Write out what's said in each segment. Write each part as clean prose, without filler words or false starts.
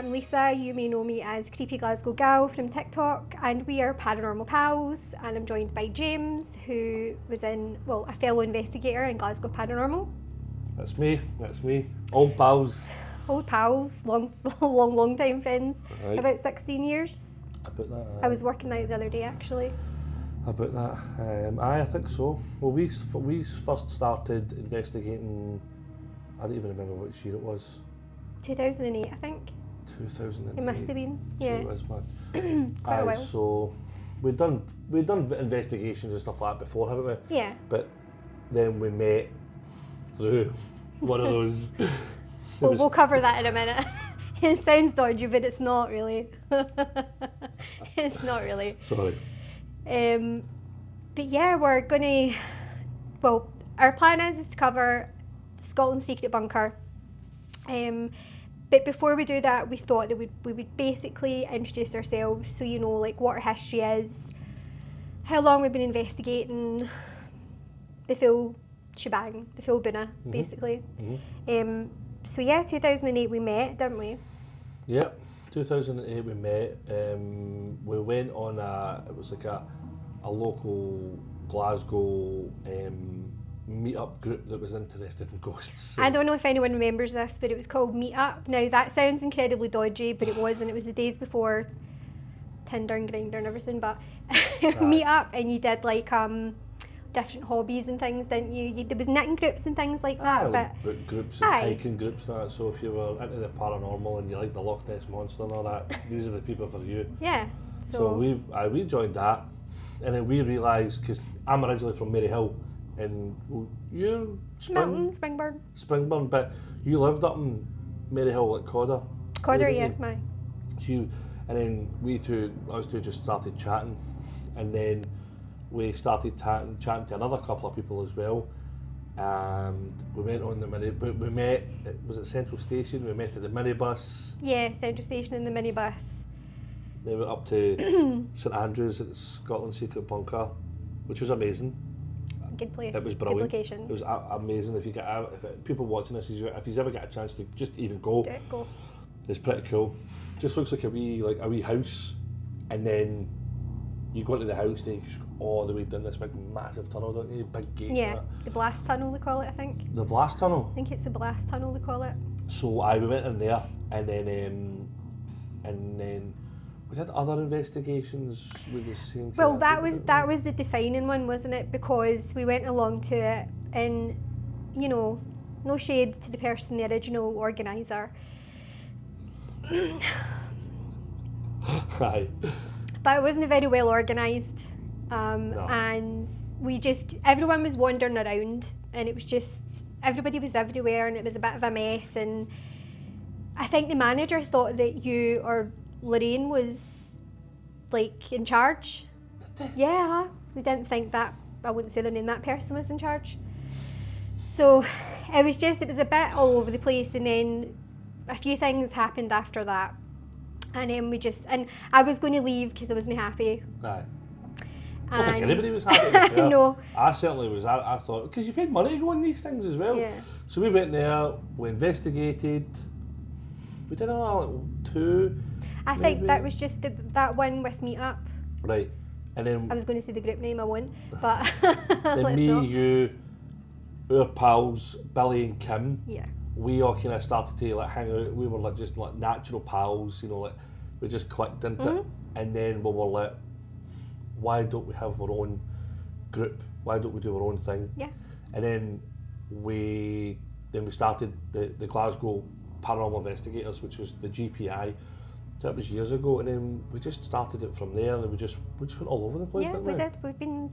I'm Lisa. You may know me as Creepy Glasgow Gal from TikTok, and we are paranormal pals. And I'm joined by James, who was a fellow investigator in Glasgow Paranormal. That's me. Old pals. Old pals, long time friends. Right. About 16 years. About that. I was working out the other day, actually. About that. I think so. Well, we first started investigating. I don't even remember which year it was. 2008, I think. 2008. It must have been. Yeah. It was, man. Quite a while. So we'd done investigations and stuff like that before, haven't we? Yeah. But then we met through one of those. We'll cover that in a minute. It sounds dodgy, but it's not really. It's not really. Sorry. But yeah, we're gonna. Well, our plan is to cover Scotland's secret bunker. But before we do that, we thought that we would basically introduce ourselves, so you know, like what our history is, how long we've been investigating, the full shebang, the full boona, basically. Mm-hmm. So yeah, 2008 we met, didn't we? Yeah, 2008 we met. We went on it was like a local Glasgow meet-up group that was interested in ghosts. So. I don't know if anyone remembers this, but it was called Meet-Up. Now that sounds incredibly dodgy, but it wasn't. It was the days before Tinder and Grindr and everything, but Meet-Up, and you did like different hobbies and things, didn't you? There was knitting groups and things like that. Book groups and hiking groups and that, so if you were into the paranormal and you like the Loch Ness Monster and all that, these are the people for you. Yeah. So we joined that, and then we realised, because I'm originally from Maryhill, and you're Springburn, but you lived up in Maryhill at Codder. Codder, yeah, my. So and then us two just started chatting, and then we started chatting to another couple of people as well, and we went on we met, was it Central Station? We met at the minibus. Yeah, Central Station in the minibus. They went up to St Andrews at the Scotland Secret Bunker, which was amazing. Good place. It was brilliant. Good location. It was amazing. If people watching this, if you ever get a chance to just even go, go. It's pretty cool. Just looks like a wee house, and then you go into the house and you just go all the way down this big massive tunnel, don't you? Big gates. Yeah, the blast tunnel they call it, I think. The blast tunnel. I think it's the blast tunnel they call it. So we went in there, and then we did other investigations with the same. Well, that was the defining one, wasn't it? Because we went along to it, and you know, no shade to the person, the original organizer. Right. But it wasn't very well organised, No. and everyone was wandering around, and it was just everybody was everywhere, and it was a bit of a mess. And I think the manager thought that you or Lorraine was like in charge. Did they? Yeah, they didn't think that, I wouldn't say their name, that person was in charge. So it was a bit all over the place, and then a few things happened after that, and then and I was going to leave because I wasn't happy. Right. I don't think anybody was happy. No. I certainly was. I thought, because you paid money to go on these things as well. Yeah. So we went there, we investigated. We did another two. I think that was just that one with Meet-Up. Right. And then I was going to say the group name, I won't, but then me, you, our pals, Billy and Kim. Yeah. We all kind of started to like hang out. We were like just like natural pals, you know, like we just clicked into it. And then we were like, why don't we have our own group? Why don't we do our own thing? Yeah. And then we started the Glasgow Paranormal Investigators, which was the GPI. That was years ago, and then we just started it from there, and we just went all over the place. Yeah, didn't we did. We've been.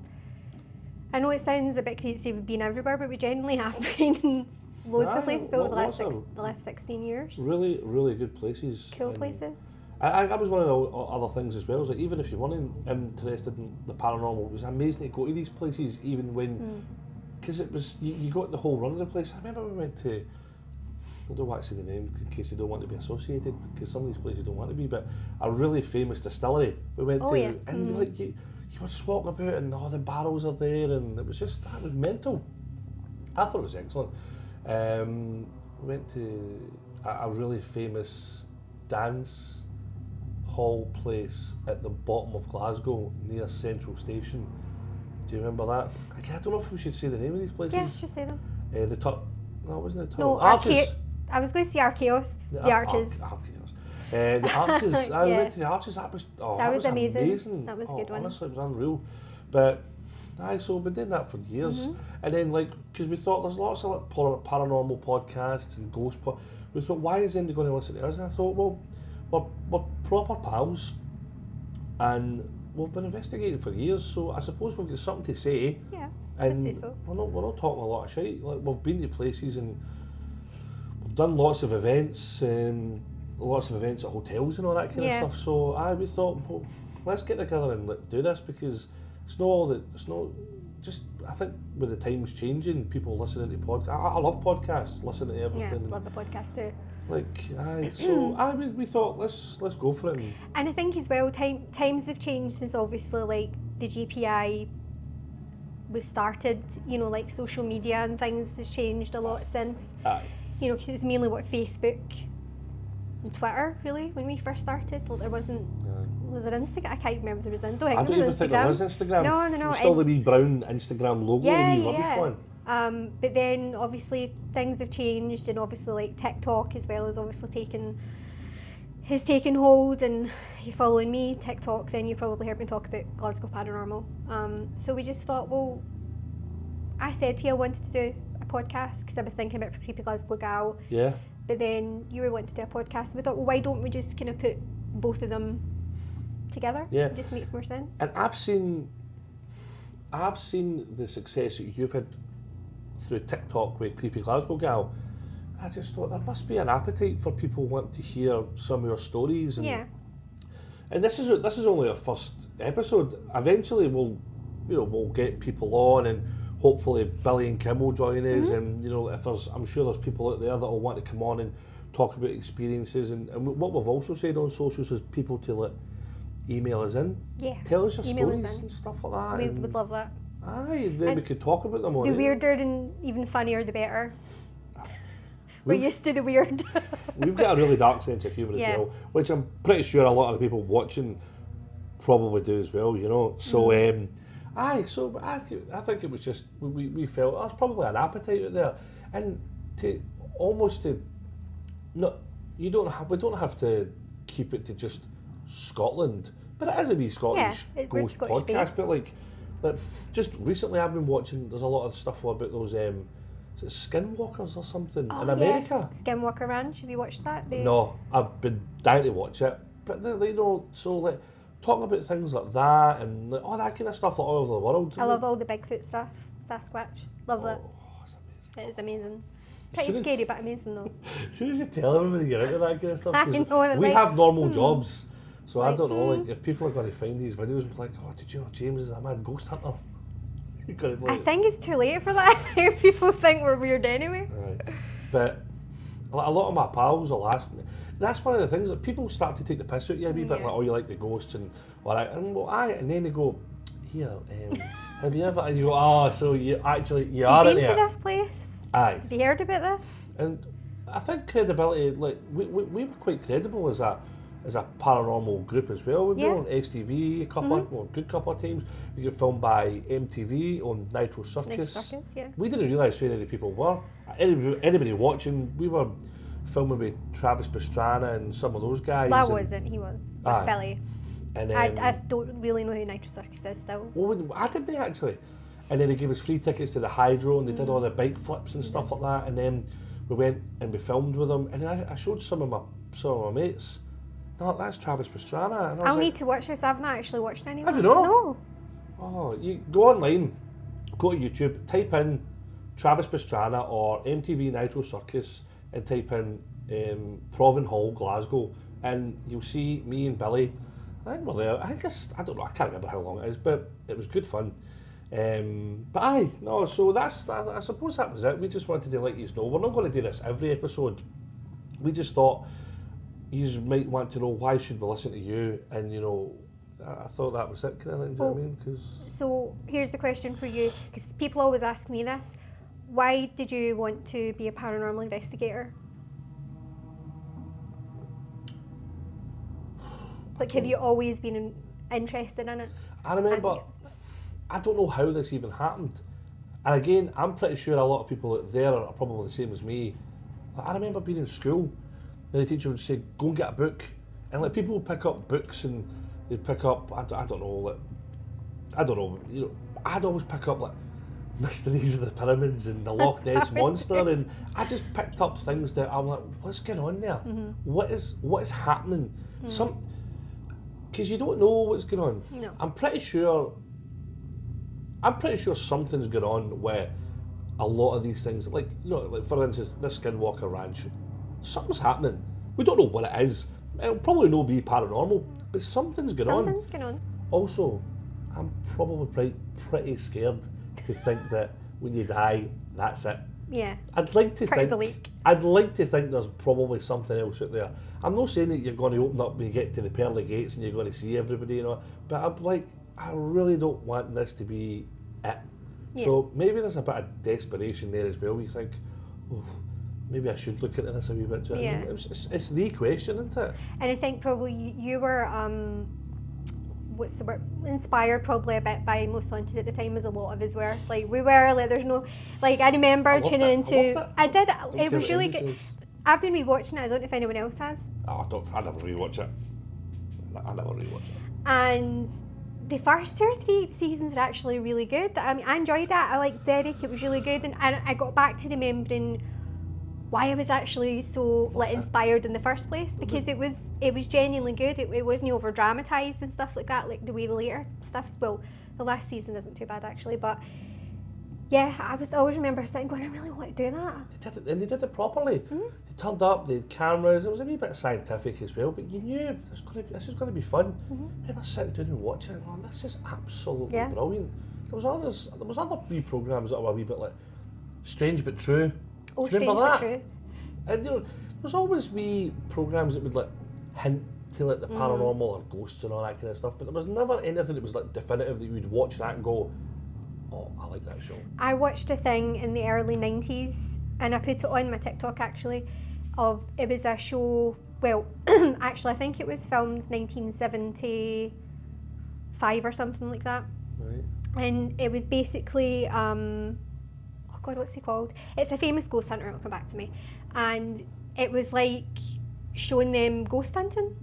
I know it sounds a bit crazy to say we've been everywhere, but we genuinely have been in loads of places over the last 16 years. Really, really good places. Cool places. I was one of the other things as well. Is like even if you weren't interested in the paranormal, it was amazing to go to these places, even when, because it was you got the whole run of the place. I remember we went to. I don't want to say the name in case they don't want to be associated, because some of these places don't want to be, but a really famous distillery we went to, yeah. and like you were just walking about and all the barrels are there, and it was mental. I thought it was excellent. We went to a really famous dance hall place at the bottom of Glasgow near Central Station. Do you remember that? I don't know if we should say the name of these places. Yeah, just say them. The no, wasn't it? No, Arches. I was going to say Archaeos. The Arches. The Arches. I Yeah. went to the Arches. That was amazing. That was a good one. Honestly, it was unreal. But so we've been doing that for years, and then because we thought there's lots of like paranormal podcasts and ghost we thought, why is anybody going to listen to us? And I thought, well, we're proper pals, and we've been investigating for years, so I suppose we've got something to say. Yeah, and I'd say so. we're not talking a lot of shit. Like, we've been to places and we've done lots of events at hotels and all that kind of stuff. So we thought, well, let's get together and do this, because I think with the times changing, people listening to podcasts. I love podcasts, listening to everything. Yeah, love the podcast too. We thought let's go for it. And I think as well, times have changed since obviously like the GPI was started. You know, like social media and things has changed a lot since. You know, because it was mainly Facebook and Twitter really when we first started. There wasn't. Was it Instagram? I can't remember if there was. I don't even think there was Instagram. No. It was still the wee brown Instagram logo, the wee rubbish one. But then obviously things have changed, and obviously like TikTok as well has obviously taken hold. And if you're following me TikTok, then you probably heard me talk about Glasgow Paranormal. So we just thought, well, I said to you I wanted to do a podcast because I was thinking about for Creepy Glasgow Gal. Yeah. But then you were wanting to do a podcast, and we thought, well, why don't we just kind of put both of them together? Yeah. It just makes more sense. And I've seen the success that you've had through TikTok with Creepy Glasgow Gal. I just thought there must be an appetite for people wanting to hear some of your stories. And this is only our first episode. Eventually we'll get people on, and hopefully Billy and Kim will join us. And I'm sure there's people out there that will want to come on and talk about experiences. And what we've also said on socials is people to email us in. Yeah. Tell us your stories and stuff like that. We would love that. Aye, then we could talk about them on the weirder and even funnier the better. We're used to the weird. We've got a really dark sense of humour as well, which I'm pretty sure a lot of the people watching probably do as well, So I think it was just we felt there's probably an appetite out there, and we don't have to keep it to just Scotland, but it is a wee Scottish ghost podcast. Based. But just recently I've been watching. There's a lot of stuff about those is it skinwalkers or something in America. Yes. Skinwalker Ranch. Have you watched that? No, I've been dying to watch it, but talking about things like that and all that kind of stuff all over the world. I love all the Bigfoot stuff, Sasquatch. Love it. It's amazing. It is amazing. Pretty scary, but amazing though. As soon as you tell everybody you're into that kind of stuff, I know, we have normal jobs, so I don't know. If people are going to find these videos, like, oh, did you know James is a mad ghost hunter? I think it's too late for that. People think we're weird anyway. Right, but a lot of my pals will ask me. That's one of the things that people start to take the piss out of you a wee bit, like, oh, you like the ghosts and all right, and then they go, here, have you ever? And you go, oh, so you are into it. You've been to this place? Aye. Have you heard about this? And I think credibility, like we were quite credible as a paranormal group as well. We've been on STV a good couple of times. We got filmed by MTV on Nitro Circus. We didn't realise who any of the people were. Anybody watching, we were filming with Travis Pastrana and some of those guys. That wasn't, he was. With Billy. And I don't really know who Nitro Circus is still. Well, I didn't actually. And then they gave us free tickets to the Hydro, and they did all the bike flips and stuff like that. And then we went and we filmed with them. And then I showed some of my mates. No, that's Travis Pastrana. And I'll need to watch this. I've not actually watched any of it. Have you not? No. Oh, you go online, go to YouTube, type in Travis Pastrana or MTV Nitro Circus, and type in Proven Hall, Glasgow, and you'll see me and Billy. I think we're there. I don't know. I can't remember how long it is, but it was good fun. So I suppose that was it. We just wanted to let you know. We're not going to do this every episode. We just thought you might want to know why should we listen to you, and I thought that was it kind of thing. Do you know what I mean? So here's the question for you, because people always ask me this: why did you want to be a paranormal investigator? Like, have you always been interested in it? I remember, I don't know how this even happened. And again, I'm pretty sure a lot of people out there are probably the same as me. Like, I remember being in school, and the teacher would say, go and get a book. And like people would pick up books and they'd pick up, I don't know, you know, I'd always pick up like Mysteries of the Pyramids and the Loch Ness Monster, and I just picked up things that I'm like, what's going on there? What is happening? Because you don't know what's going on. No. I'm pretty sure something's going on with a lot of these things. Like, you know, like for instance, this Skinwalker Ranch, something's happening. We don't know what it is. It'll probably not be paranormal, but something's going on. Something's going on. Also, I'm probably pretty scared to think that when you die, that's it. Yeah. I'd like to Pretty think. bleak. I'd like to think there's probably something else out there. I'm not saying that you're going to open up when you get to the pearly gates and you're going to see everybody, you know. But I'm like, I really don't want this to be it. Yeah. So maybe there's a bit of desperation there as well. You think, oh, maybe I should look into this a wee bit. Do you know what I mean? It's the question, isn't it? And I think probably you were, what's the word? Inspired probably a bit by Most Haunted at the time, as a lot of us were. Like, we were, like, there's no, like, I remember tuning into. I did. It was really good. I've been rewatching it. I don't know if anyone else has. Oh, I never rewatch it. I never rewatch it. And the first 2 or 3 seasons are actually really good. I mean, I enjoyed that. I liked Derek. It was really good, and I got back to remembering why I was actually so like inspired in the first place, because it was genuinely good. It wasn't over dramatized and stuff like that, like the way the later stuff. Well, the last season isn't too bad actually, but yeah, I always remember sitting going, I really want to do that. They did it, and they did it properly. They turned up, they had cameras. It was a wee bit scientific as well, but you knew this is going to be fun. I remember sitting down and watching it, going, this is absolutely brilliant. There was other wee programs that were a wee bit like Strange But True. Oh, Do you remember that? True. And you know, there's always wee programs that would like hint to like the paranormal or ghosts and all that kind of stuff, but there was never anything that was like definitive that you would watch that and go, oh, I like that show. I watched a thing in the early 90s, and I put it on my TikTok actually, it was a show, well, actually I think it was filmed 1975 or something like that. Right. And it was basically, oh God, what's he called? It's a famous ghost hunter, it'll come back to me. And it was like showing them ghost hunting.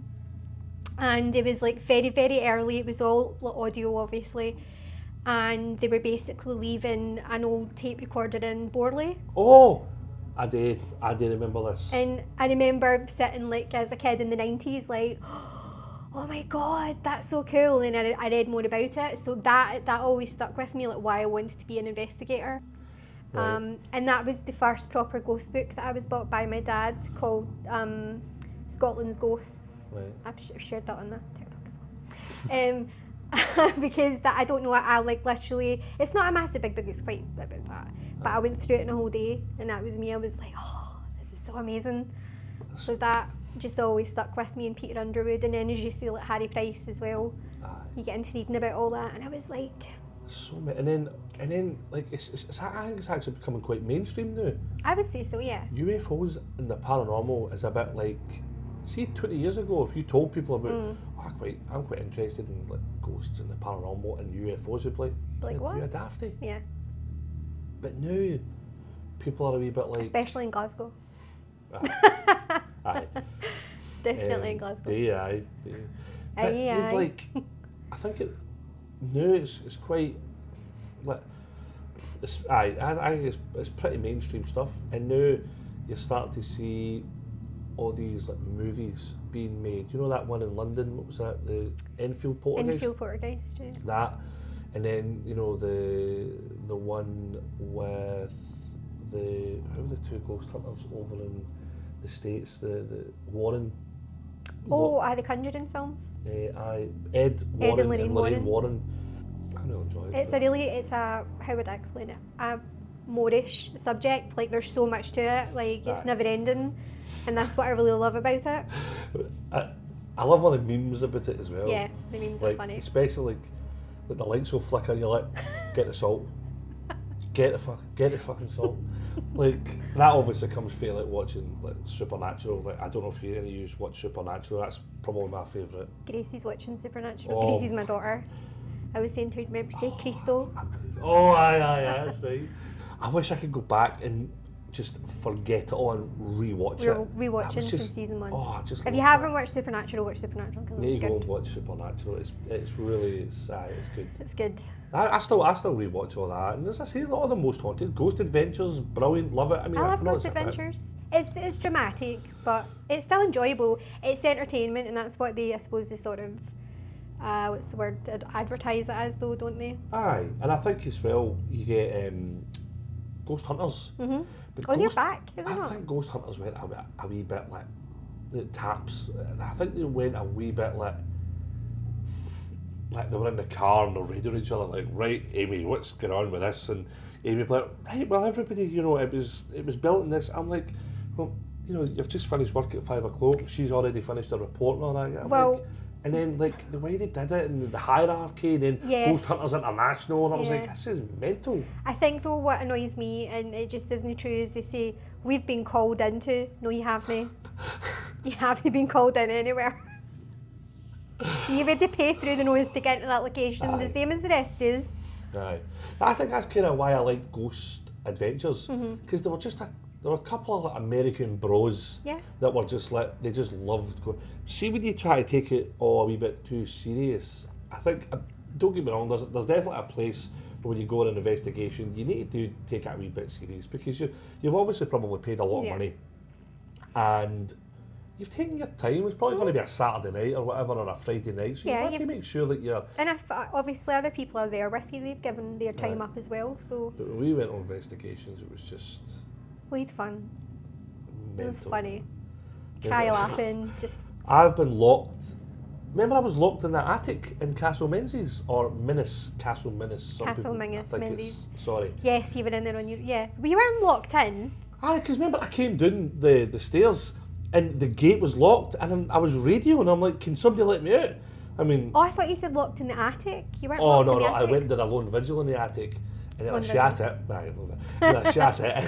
And it was like very, very early, it was all audio obviously. And they were basically leaving an old tape recorder in Borley. Oh, I do remember this. And I remember sitting like as a kid in the 90s like, oh my God, that's so cool. And I read more about it. So that always stuck with me, like why I wanted to be an investigator. Right. And that was the first proper ghost book that I was bought by my dad, called Scotland's Ghosts. Right. I've shared that on the TikTok as well. Because that, I don't know, I like literally, it's not a massive big book, it's quite about that, but I went through it in a whole day, and that was me. I was like, oh, this is so amazing. So that just always stuck with me, and Peter Underwood, and then as you see like Harry Price as well, you get into reading about all that, and I was like, so many, and then like I think it's actually becoming quite mainstream now. I would say so, yeah. UFOs and the paranormal is a bit like, see 20 years ago, if you told people about, I'm quite interested in like ghosts and the paranormal and UFOs, would be like what? You're a dafty. Yeah. But now, people are a wee bit like... Especially in Glasgow. Aye. Definitely in Glasgow. Aye. But like, I think now it's quite, like, I think it's pretty mainstream stuff, and now you start to see all these like movies being made. You know that one in London, what was that? The Enfield Poltergeist? Enfield Poltergeist, yeah. That, and then, you know, the one with who were the two ghost hunters over in the States, the Warren. The Conjuring films? Ed Warren and Lorraine Warren. I really enjoy it. It's a, how would I explain it? A moreish subject, like there's so much to it, like it's never ending. And that's what I really love about it. I love all the memes about it as well. Yeah, the memes are funny. Especially like the lights will flicker and you're like, get the salt. Get the fucking salt. Like, that obviously comes fair, like watching like Supernatural. Like, I don't know if any of you watch Supernatural, that's probably my favourite. Gracie's watching Supernatural. Oh. Gracie's my daughter. I was saying to her, remember say Christo? Oh, aye, that's right. I wish I could go back and just forget it all and rewatch We're it. rewatching from season 1. Oh, I just If you loved haven't it. watched Supernatural, watch Supernatural because You need it's to go and good. watch Supernatural. It's really it's good. It's good. I still rewatch all that, and as I say, a lot of the Most Haunted, Ghost Adventures, brilliant, love it. I mean, I love know Ghost it's a bit- Adventures. It's dramatic, but it's still enjoyable. It's entertainment, and that's what they, I suppose, they sort of, what's the word, advertise it as though, don't they? Aye, and I think as well you get Ghost Hunters. Mm-hmm. But Oh, they're back, are they I not? think Ghost Hunters went a wee bit like the taps. I think they went a wee bit like they were in the car and they're radioing each other like, right, Amy, what's going on with this? And Amy would be like, right, well, everybody, you know, it was built in this. I'm like, well, you know, you've just finished work at 5 o'clock. She's already finished her report and all that. I'm Well- like, and then like the way they did it and the hierarchy, then Yes. Ghost Hunters International, and I was Yeah. like, this is mental. I think though what annoys me, and it just isn't true, is they say, we've been called into. No, you haven't. You haven't been called in anywhere. You've had to pay through the nose to get into that location, Aye. the same as the rest is. Right. I think that's kind of why I liked Ghost Adventures, because there were a couple of like, American bros Yeah. that were just like, they just loved see when you try to take it all a wee bit too serious, I think, don't get me wrong, there's definitely a place for when you go on an investigation, you need to take it a wee bit serious, because you've obviously probably paid a lot of Yeah. money, and you've taken your time. It's probably going to be a Saturday night or whatever, or a Friday night, so Yeah, you have to you've- make sure that you're. And if obviously other people are there with you, they've given their time Right. up as well, so But when we went on investigations, it was just we had fun. It was mental. funny. Yeah. Cry laughing, just I've been locked. Remember, I was locked in that attic in Castle Menzies or Castle Minnis. some Castle people- I Minnis, think Menzies. Sorry. yes, you were in there on your we weren't locked in. Aye, because remember, I came down the stairs and the gate was locked, and then I was radioing. I'm like, can somebody let me out? I mean, Oh, I thought you said locked in the attic. You weren't oh locked no, in the no, I attic. went and did a lone vigil in the attic, and then I Lone shat it. Nah, I love it. And I shat it.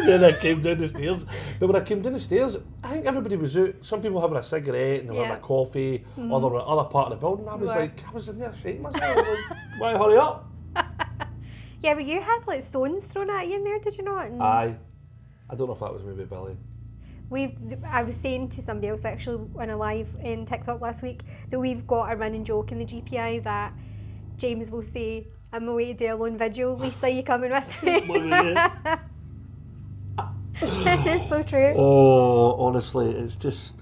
Then I came down the stairs. But when I came down the stairs, I think everybody was out. Some people having a cigarette and they were having Yeah. a coffee, or they were in another part of the building. I was Right. like, I was in there shaking myself. Like, why hurry up? Yeah, but you had like stones thrown at you in there, did you not? And Aye. I don't know if that was maybe Billy. I was saying to somebody else actually on a live in TikTok last week that we've got a running joke in the GPI that James will say, I'm away to do a lone vigil, Lisa, you coming with me? It's so true. Oh, honestly, it's just.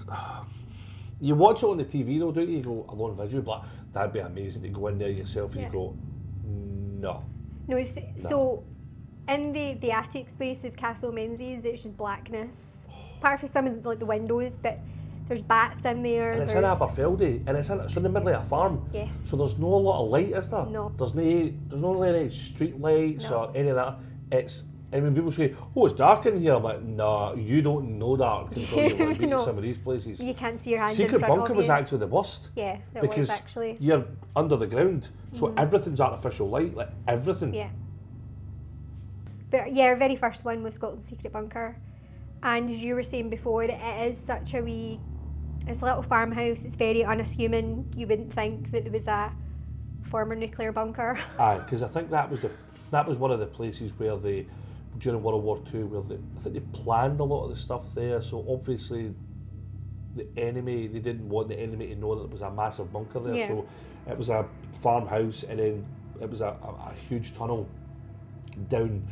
You watch it on the TV though, don't you? You go, a lone vigil, but that'd be amazing to go in there yourself and Yeah. you go, no. No, so in the attic space of Castle Menzies, it's just blackness. Apart from some of the windows, but there's bats in there. And it's in there's- Aberfeldy, and it's in the middle of a farm. Yes. So there's no lot of light, is there? No. There's no any street lights No. or any of that. And when people say, "Oh, it's dark in here," I'm like, "No, you don't know dark until you've been to No. some of these places." You can't see your hand in Secret front bunker of was you. actually the worst. Yeah, it because was actually. you're under the ground, so everything's artificial light, like everything. Yeah. But yeah, our very first one was Scotland's Secret Bunker. And as you were saying before, it is such a wee, it's a little farmhouse, it's very unassuming. You wouldn't think that there was a former nuclear bunker. Aye, because I think that was one of the places where they, during World War II, where I think they planned a lot of the stuff there. So obviously, the enemy, they didn't want the enemy to know that there was a massive bunker there. Yeah. So it was a farmhouse, and then it was a huge tunnel down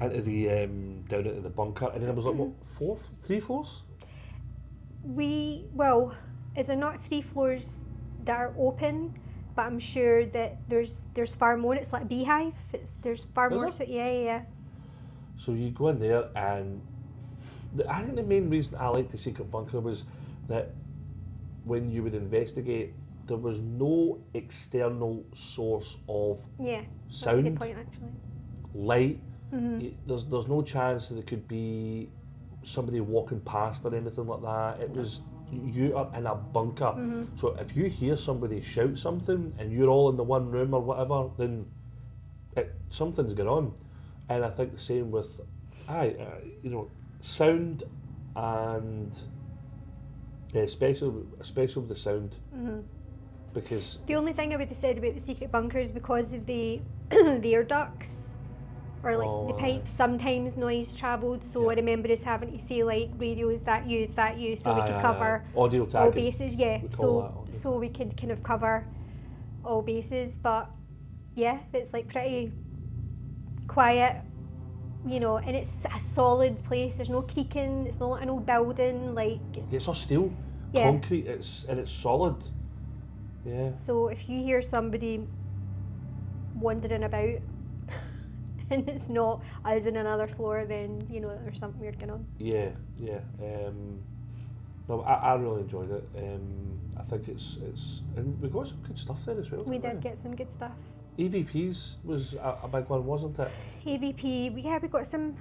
into the bunker, and then it was like what, 3 floors? Is there not 3 floors that are open? But I'm sure that there's far more. It's like a beehive. There's far Is more it? to it. Yeah. So you go in there, and I think the main reason I liked the secret bunker was that when you would investigate, there was no external source of Yeah. That's a sound, good point actually. light. There's no chance that there could be somebody walking past or anything like that. It was, you are in a bunker. So if you hear somebody shout something and you're all in the one room or whatever, then something's going on. And I think the same with Aye, you know, sound and especially with the sound, because The only thing I would have said about the secret bunker is because of the the air ducts or like the pipes. Sometimes noise travelled, so I remember us having to say like radios that use, so we could cover audio all tagging. bases. Yeah, We call that audio so we could kind of cover all bases. But yeah, it's like pretty quiet, you know, and it's a solid place. There's no creaking. It's not like an old building. Like It's all steel, concrete. It's solid. Yeah. So if you hear somebody wandering about and it's not us in another floor, then you know there's something weird going on. Yeah. No, I really enjoyed it. I think it's and we got some good stuff there as well. We did get some good stuff. EVPs was a big one, wasn't it? EVP, we got some.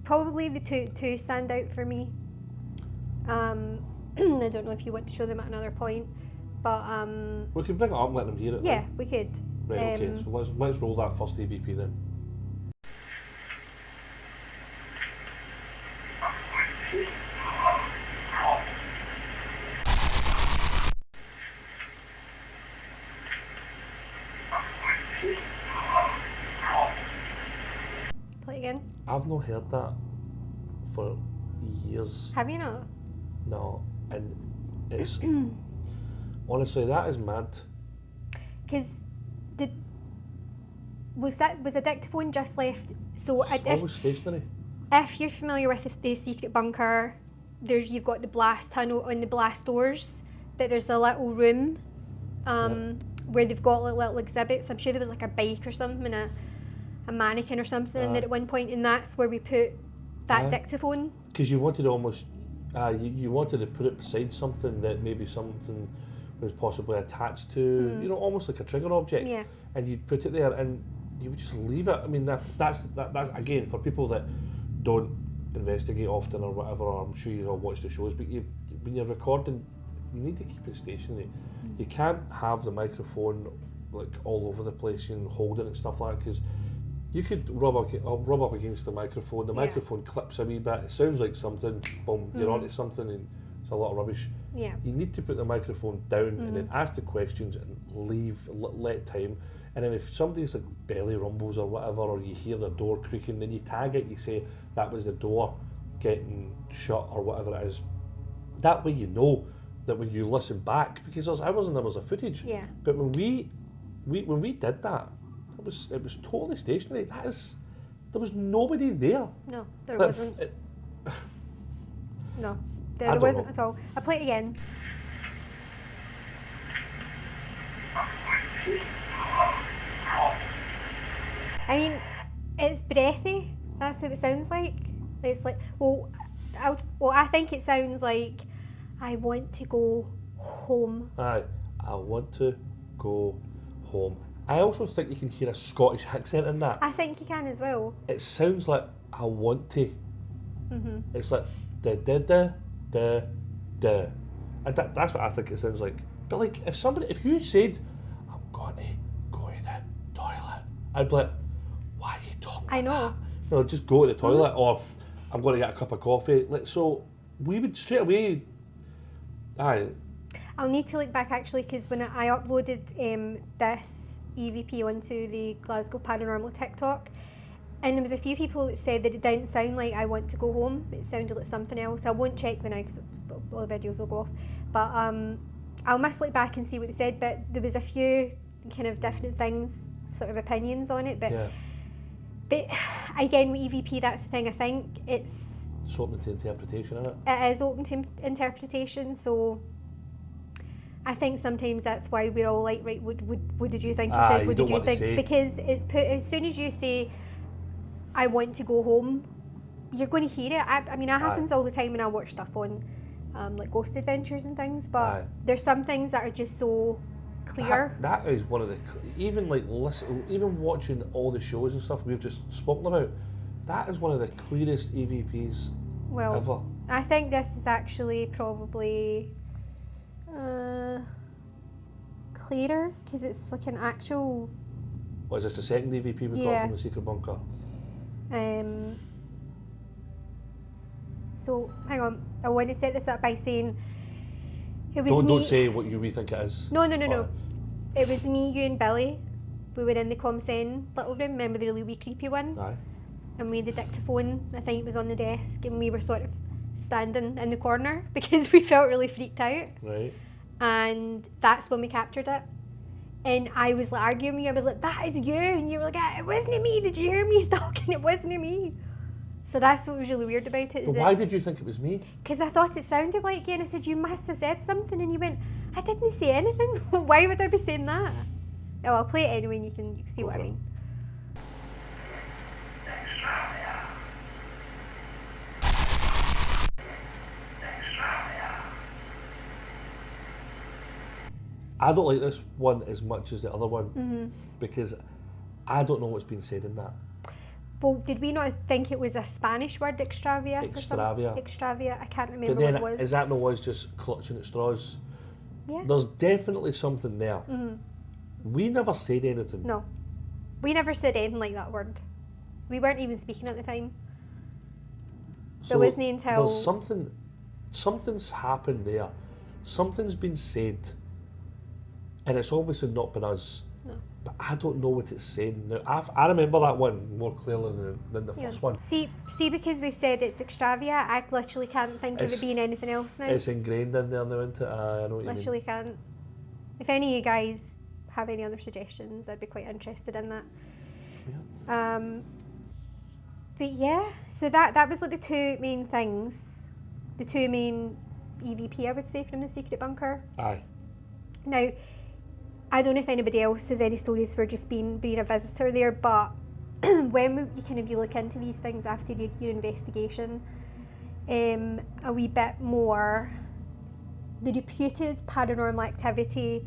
Probably the two stand out for me. I don't know if you want to show them at another point, but we can bring it up and let them hear it. yeah, then. we could. Right. Okay. So let's roll that first EVP then. Play it again. I've not heard that for years. Have you not? No, and it's honestly that is mad. Because was a dictaphone just left? So It's always stationary. if you're familiar with the secret bunker, you've got the blast tunnel and the blast doors, but there's a little room where they've got little exhibits. I'm sure there was like a bike or something and a mannequin or something at one point, and that's where we put that dictaphone. Because you wanted to almost, you wanted to put it beside something that maybe something was possibly attached to, you know, almost like a trigger object. Yeah. And you'd put it there and you would just leave it. I mean, that's again, for people that don't investigate often or whatever, or I'm sure you all watch the shows, but when you're recording, you need to keep it stationary. You can't have the microphone like all over the place and holding it and stuff like that, because you could rub up against the microphone clips a wee bit, it sounds like something, boom, you're onto something, and it's a lot of rubbish. Yeah. You need to put the microphone down and then ask the questions and let time. And then if somebody's like belly rumbles or whatever, or you hear the door creaking, then you tag it, you say that was the door getting shut or whatever it is. That way you know that when you listen back, because there's hours and hours of footage. Yeah. But when we did that, it was totally stationary. There was nobody there. No, there wasn't. No, there wasn't at all. I'll play it again. I mean, it's breathy. That's what it sounds like. It's like, I think it sounds like, I want to go home. Aye, I want to go home. I also think you can hear a Scottish accent in that. I think you can as well. It sounds like I want to. It's like da. And that's what I think it sounds like. But like, if you said, I'm going to go to the toilet, I'd be like, why are you talking I know. like that? No, just go to the toilet, or I'm going to get a cup of coffee. Like, so we would straight away. Aye. I'll need to look back actually, because when I uploaded this EVP onto the Glasgow Paranormal TikTok, and there was a few people that said that it didn't sound like I want to go home. It sounded like something else. I won't check the now because all the videos will go off. But I'll look back and see what they said. But there was a few kind of different things, sort of opinions on it. But again, with EVP, that's the thing. I think it's open to interpretation, isn't it? It is open to interpretation. So I think sometimes that's why we're all like, right, what did you think? What did you think? Because it's as soon as you say, I want to go home, you're going to hear it. I mean, that happens all the time when I watch stuff on like Ghost Adventures and things, but there's some things that are just so clear. That is one of the, even watching all the shows and stuff we've just spoken about, that is one of the clearest EVPs ever. I think this is actually probably clearer, because it's like an actual... What is this, the second EVP we got from the secret bunker? So, hang on, I want to set this up by saying it was me. Don't say what we think it is. No. It was me, you and Billy. We were in the Comsen little room, remember the really wee creepy one? Aye. And we had the dictaphone, I think it was on the desk, and we were sort of standing in the corner because we felt really freaked out. Right. And that's when we captured it. And I was like arguing with you, I was like, that is you, and you were like, it wasn't me, did you hear me talking? It wasn't me. So that's what was really weird about it. But why did you think it was me? Because I thought it sounded like you, and I said, you must have said something, and you went, I didn't say anything. Why would I be saying that? Oh, I'll play it anyway and you can see what I mean. I don't like this one as much as the other one because I don't know what's been said in that. Well, did we not think it was a Spanish word, extravia? Extravia. Extravia, I can't remember But then what it was. is that not always just clutching at straws? Yeah. There's definitely something there. We never said anything. No. We never said anything like that word. We weren't even speaking at the time. So There wasn't until... there's something's happened there. Something's been said. And it's obviously not been us. No. But I don't know what it's saying. Now, I remember that one more clearly than the first one. See, because we said it's extravia, I literally can't think of it being anything else now. It's ingrained in there now, isn't it? I know what you Literally can't. If any of you guys have any other suggestions, I'd be quite interested in that. Yeah. But yeah, so that was like the two main things, the two main EVP I would say from the secret bunker. Aye. Now, I don't know if anybody else has any stories for just being a visitor there, but when you look into these things after your investigation, a wee bit more, the reputed paranormal activity.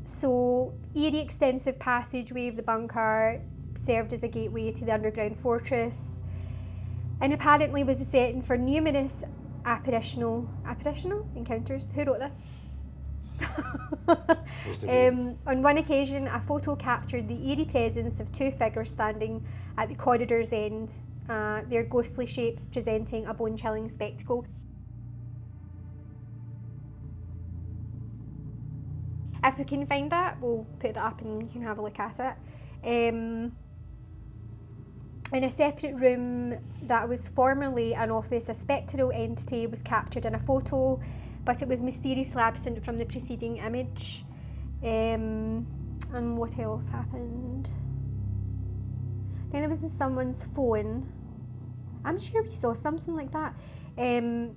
So, eerie extensive passageway of the bunker served as a gateway to the underground fortress, and apparently was a setting for numerous apparitional encounters. Who wrote this? On one occasion, a photo captured the eerie presence of two figures standing at the corridor's end, their ghostly shapes presenting a bone-chilling spectacle. If we can find that, we'll put that up and you can have a look at it. In a separate room that was formerly an office, a spectral entity was captured in a photo, but it was mysteriously absent from the preceding image. And what else happened? Then it was in someone's phone. I'm sure we saw something like that. I'm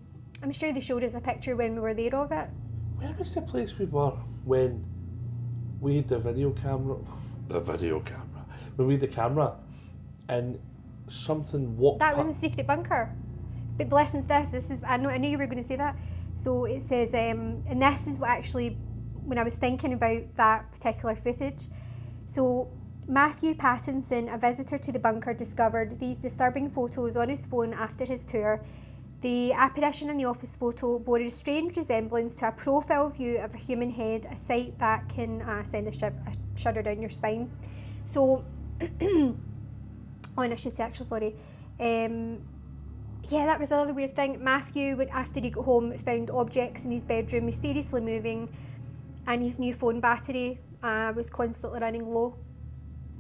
sure they showed us a picture when we were there of it. Where was the place we were when we had the video camera? When we had the camera and something walked That was a secret bunker. But listen to this is, I knew you were going to say that. So it says, and this is what actually, when I was thinking about that particular footage. So Matthew Pattinson, a visitor to the bunker, discovered these disturbing photos on his phone after his tour. The apparition in the office photo bore a strange resemblance to a profile view of a human head, a sight that can send a shudder down your spine. So, I should say actually, sorry. Yeah, that was another weird thing. Matthew, after he got home, found objects in his bedroom mysteriously moving, and his new phone battery was constantly running low.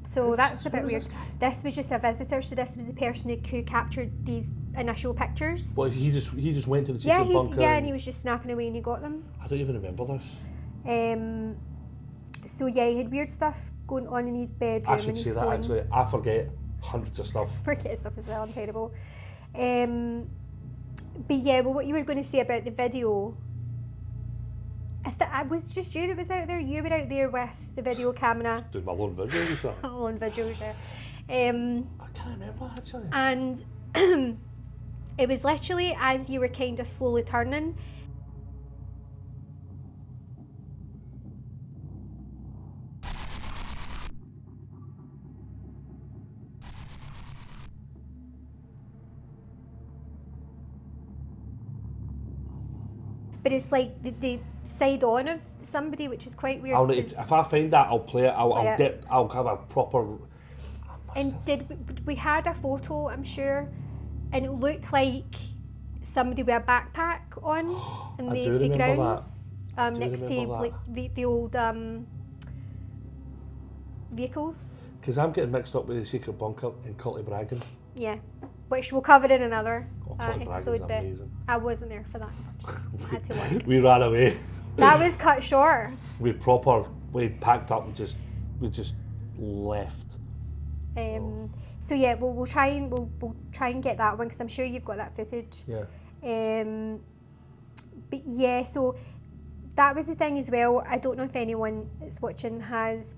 So that's a bit weird. This was just a visitor, so this was the person who captured these initial pictures. Well, he just went to the secret bunker. Yeah, and he was just snapping away and he got them. I don't even remember this. So yeah, he had weird stuff going on in his bedroom. I should and say his that phone. actually. I forget hundreds of stuff. Forget stuff as well. I'm terrible. But yeah, well, what you were going to say about the video. I was just you that was out there. You were out there with the video camera. Doing my own videos or something. On videos, yeah. I can't remember actually. And it was literally as you were kind of slowly turning. But it's like the side on of somebody, which is quite weird. If I find that, I'll play it. I'll have a proper. And we had a photo, I'm sure, and it looked like somebody with a backpack on in I do the remember grounds next to remember like the old vehicles. Because I'm getting mixed up with the secret bunker in Cultibradgan. Yeah, which we'll cover in another Cultibradgan's episode, but amazing. I wasn't there for that. I had to work. We ran away. That was cut short. We packed up and we just left. So yeah, we'll try and get that one because I'm sure you've got that footage. Yeah. But yeah, so that was the thing as well. I don't know if anyone that's watching has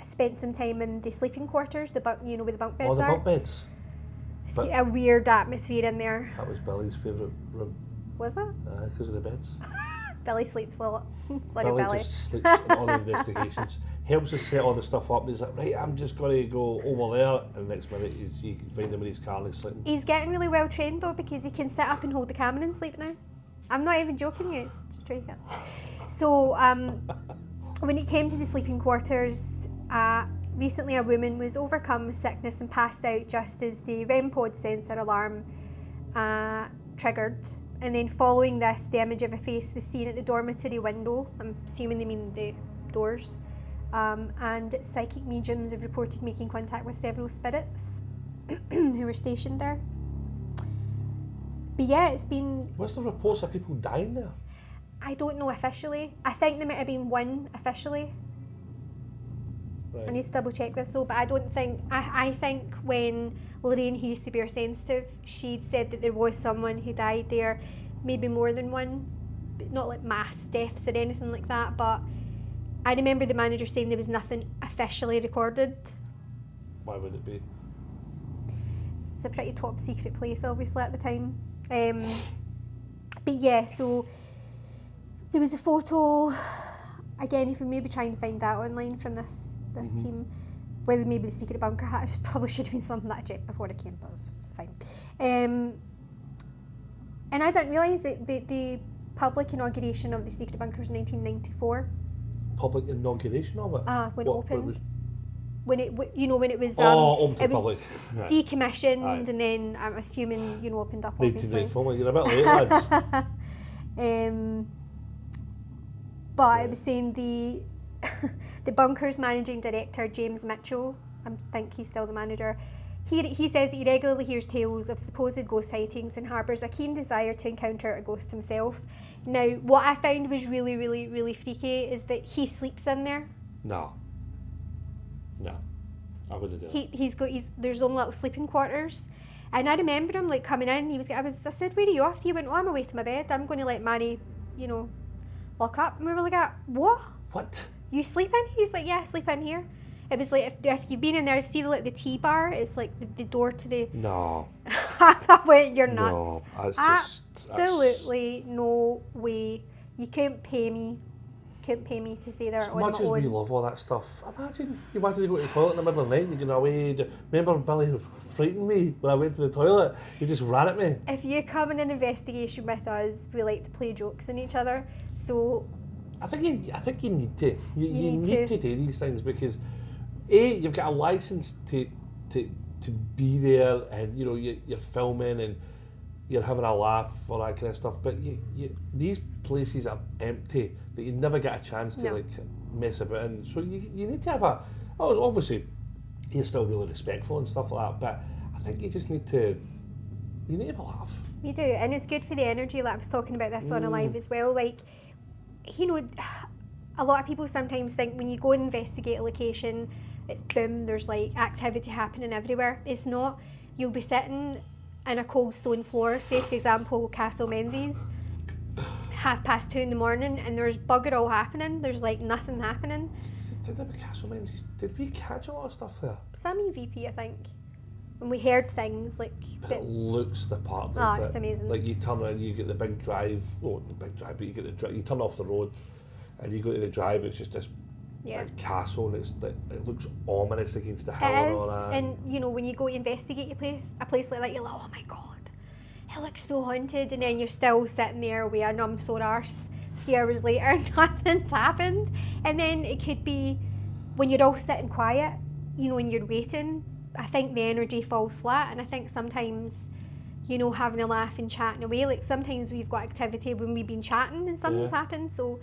spent some time in the sleeping quarters, where the bunk beds Oh, the are. bunk beds. It's But- a weird atmosphere in there. That was Billy's favourite room. Was it? Because of the beds. Billy sleeps a lot. Sorry, Billy Billy. just sleeps in all the investigations. Helps us set all the stuff up. He's like, right, I'm just going to go over there. And the next minute, you can find him in his car and he's sleeping. He's getting really well trained though because he can sit up and hold the camera and sleep now. I'm not even joking you, it's straight up. So when it came to the sleeping quarters, recently a woman was overcome with sickness and passed out just as the REM pod sensor alarm triggered. And then following this, the image of a face was seen at the dormitory window. I'm assuming they mean the doors. And psychic mediums have reported making contact with several spirits who were stationed there. But yeah, it's been... What's the reports of people dying there? I don't know officially. I think there might have been one officially. Right. I need to double check this though, but I don't think... I think when Lorraine, who used to be our sensitive, she'd said that there was someone who died there, maybe more than one, but not like mass deaths or anything like that, but I remember the manager saying there was nothing officially recorded. Why would it be? It's a pretty top secret place obviously at the time. But yeah, so there was a photo, again if we maybe try and find that online from this team, whether maybe the secret bunker hat, probably should have been something that I checked before I came, but it's fine. And I didn't realise that the public inauguration of the secret bunker was 1994. Public inauguration of it? When it opened. Was... When it open to open to it the public. was Right. decommissioned. Aye. And then I'm assuming opened up obviously. 1994, you're a bit late, lads. But it was saying the the bunker's managing director James Mitchell, I think he's still the manager, he says that he regularly hears tales of supposed ghost sightings and harbours a keen desire to encounter a ghost himself. Now what I found was really, really, really freaky is that he sleeps in there. No, I wouldn't do that. There's only little sleeping quarters, and I remember him like coming in. I said, "Where are you off to?" He went, "Oh, I'm away to my bed. I'm going to let Manny, lock up." And we were like, "What? What? You sleep in?" He's like, "Yeah, I sleep in here." It was like if you've been in there, see like the tea bar. It's like the door to the. No. I went, "You're nuts." No, that's just Absolutely no way. You couldn't pay me. To stay there as on much my as own. we love all that stuff, imagine you wanted to go to the toilet in the middle of the night and you're going away. Remember Billy frightened me when I went to the toilet? He just ran at me. If you come in an investigation with us, we like to play jokes on each other. So I think you need to. You need need to. to do these things because you've got a license to be there, and you're filming and you're having a laugh, all that kind of stuff. But these places are empty that you never get a chance to mess about in. So you need to have obviously you're still really respectful and stuff like that. But I think you just need to have a laugh. you do, and it's good for the energy. Like I was talking about this on a live as well. Like, a lot of people sometimes think when you go and investigate a location, it's boom, there's like activity happening everywhere. It's not. You'll be sitting in a cold stone floor, say for example Castle Menzies, 2:30 in the morning, and there's bugger all happening. There's like nothing happening. Did we catch a lot of stuff there? Some EVP, I think. And we heard things like. But it looks the part. It's amazing. Like you turn around, you get the big drive. Oh, the big drive, but you get you turn off the road, and you go to the drive. It's just this big castle, and it looks ominous against the hill and all that. And when you go to investigate a place like that, you're like, oh my god, it looks so haunted, and then you're still sitting there with a numb sore arse 3 hours later, nothing's happened. And then it could be when you're all sitting quiet, and you're waiting, I think the energy falls flat, and I think sometimes, you know, having a laugh and chatting away, like sometimes we've got activity when we've been chatting and something's happened, so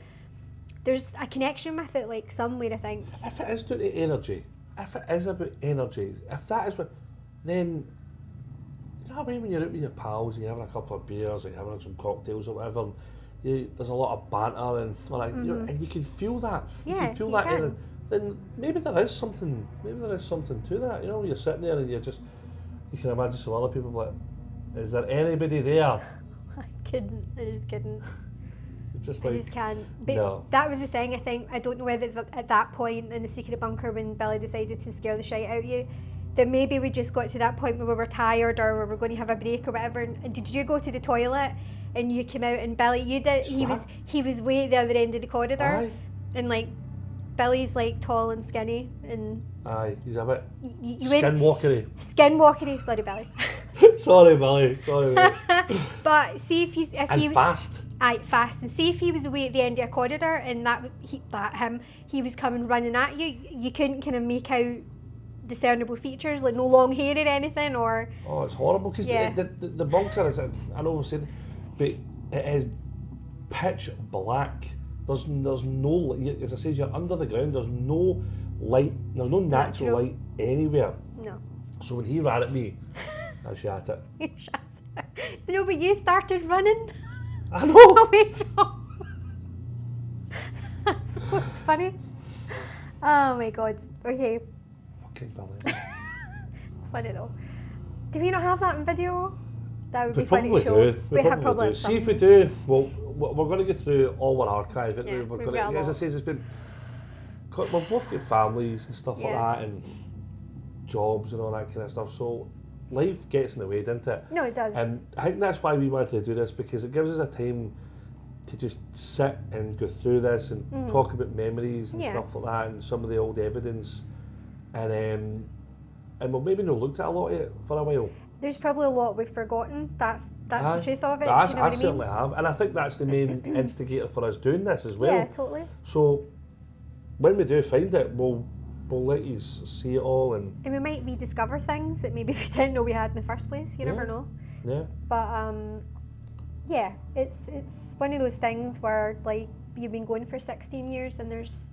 there's a connection with it, like somewhere, I think. If it is due to energy, if it is about energy, if that is what, then, you know what I mean, when you're out with your pals and you're having a couple of beers or you're having some cocktails or whatever, and there's a lot of banter and like, you know, and you can feel that. You Yeah, can feel you that can. energy. Then maybe there is something to that. You know, you're sitting there and you can imagine some other people like, is there anybody there? I just couldn't. It's just I like, just can't. But no. that was the thing, I think. I don't know whether at that point in the secret bunker when Billy decided to scare the shite out of you, that maybe we just got to that point where we were tired or we were going to have a break or whatever. And did you go to the toilet and you came out and Billy, you did, he was way at the other end of the corridor. Aye. And like, Billy's like tall and skinny and... Aye, he's a bit you went, skinwalkery. Skinwalkery, sorry Billy. Sorry, Billy. Sorry, mate. But see if he fast. Aye, fast. And see if he was away at the end of a corridor and that was he was coming running at you. You couldn't kind of make out discernible features, like no long hair or anything, or. Oh, it's horrible because the bunker is. I know we said, but it is pitch black. There's no, as I said, you're under the ground. There's no light. There's no natural light anywhere. No. So when he ran at me, I shot it. You shot it. No, but you started running. I know. Away from. That's what's funny. Oh my god. Okay. Fucking Billy. It's funny though. Do we not have that in video? That would We be funny probably to show. do. We have probably do. have See if some. we do. Well, we're going to get through all our archive. Yeah, we're we've going got a to, as I lot. say, it's been. We've both got families and stuff like that, and jobs and all that kind of stuff. So life gets in the way, doesn't it? No, it does. And I think that's why we wanted to do this, because it gives us a time to just sit and go through this and talk about memories and stuff like that, and some of the old evidence, and we'll maybe not looked at a lot of it for a while. There's probably a lot we've forgotten. That's the truth of it. I Do you know what I mean? certainly have, and I think that's the main instigator for us doing this as well. Yeah, totally. So when we do find it, we'll let you see it all, and we might rediscover things that maybe we didn't know we had in the first place. You never know. Yeah. But yeah, it's one of those things where like you've been going for 16 years and there's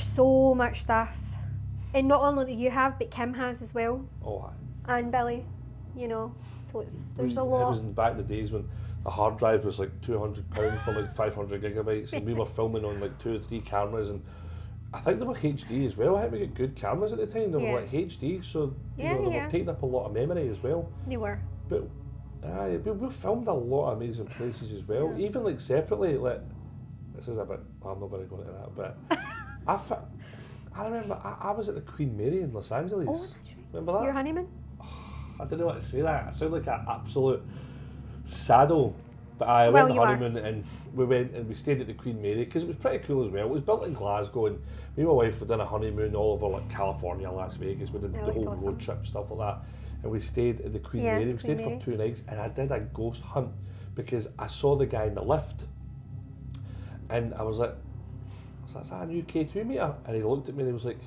so much stuff, and not only that you have, but Kim has as well. Oh, aye. And Billy, you know. So there's a lot. It was in back in the days when a hard drive was like £200 for like 500 gigabytes, and we were filming on like 2 or 3 cameras, and I think they were HD as well. I think we got good cameras at the time. They were like HD, so they were taking up a lot of memory as well. They were. But we filmed a lot of amazing places as well, even like separately. Like, this is a bit. I'm not going to go into that, but I remember I was at the Queen Mary in Los Angeles. Oh, that's right. Remember that? Your honeymoon? I don't know what to say that. I sound like an absolute saddle. But I went on the honeymoon and we went and we stayed at the Queen Mary because it was pretty cool as well. It was built in Glasgow, and me and my wife were doing a honeymoon all over like California, Las Vegas. We did the whole road trip, stuff like that. And we stayed at the Queen Mary. We stayed for 2 nights, and I did a ghost hunt because I saw the guy in the lift, and I was like, "Is that a new K2 meter?" And he looked at me and he was like,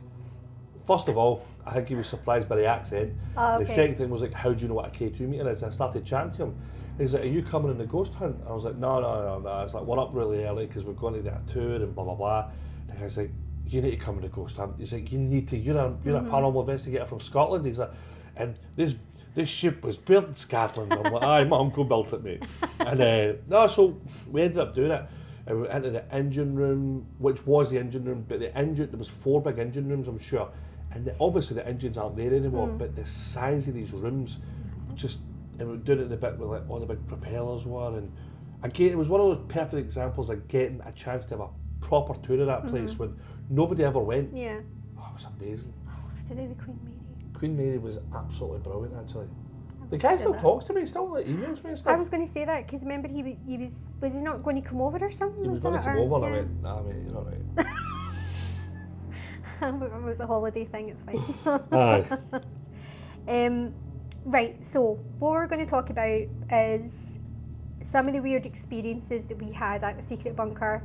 first of all, I think he was surprised by the accent. The second thing was like, "How do you know what a K2 meter is?" And I started chatting to him. And he's like, "Are you coming on the ghost hunt?" I was like, No. It's like, we're up really early because we're going to do a tour and blah, blah, blah. And the guy's like, "You need to come on the ghost hunt." He's like, "You need to, you're a paranormal investigator from Scotland." He's like, "And this ship was built in Scotland." I'm like, "Aye, my uncle built it, mate." And so we ended up doing it. And we went into the engine room, which was the engine room, but there was 4 big engine rooms, I'm sure. And obviously the engines aren't there anymore, but the size of these rooms, and we were doing it in a bit where like all the big propellers were, and again, it was one of those perfect examples of getting a chance to have a proper tour of that place when nobody ever went. Yeah. Oh, it was amazing. I'll have to do the Queen Mary. Queen Mary was absolutely brilliant, actually. The guy still talks to me, still like emails me and stuff. I was going to say that because remember he was he not going to come over or something? He was going to come over, and I went, "Nah, mate, you're not right." It was a holiday thing, it's fine. Aye. Right, so what we're going to talk about is some of the weird experiences that we had at the secret bunker,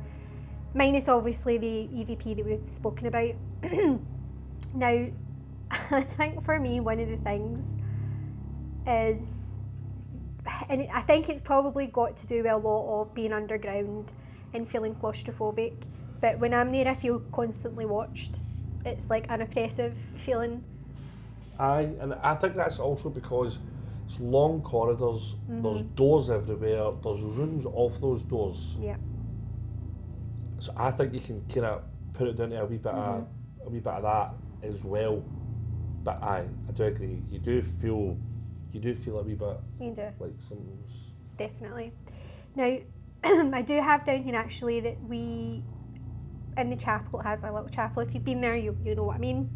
minus obviously the EVP that we've spoken about. Now, I think for me, one of the things is, and I think it's probably got to do with a lot of being underground and feeling claustrophobic, but when I'm there I feel constantly watched. It's like an oppressive feeling. Aye, and I think that's also because it's long corridors, there's doors everywhere, there's rooms off those doors. Yeah. So I think you can kind of put it down to a wee bit of that as well. But I do agree. You do feel a wee bit. You do. Like something's. Definitely. Now, I do have down here actually that we, in the chapel, it has a little chapel. If you've been there, you know what I mean.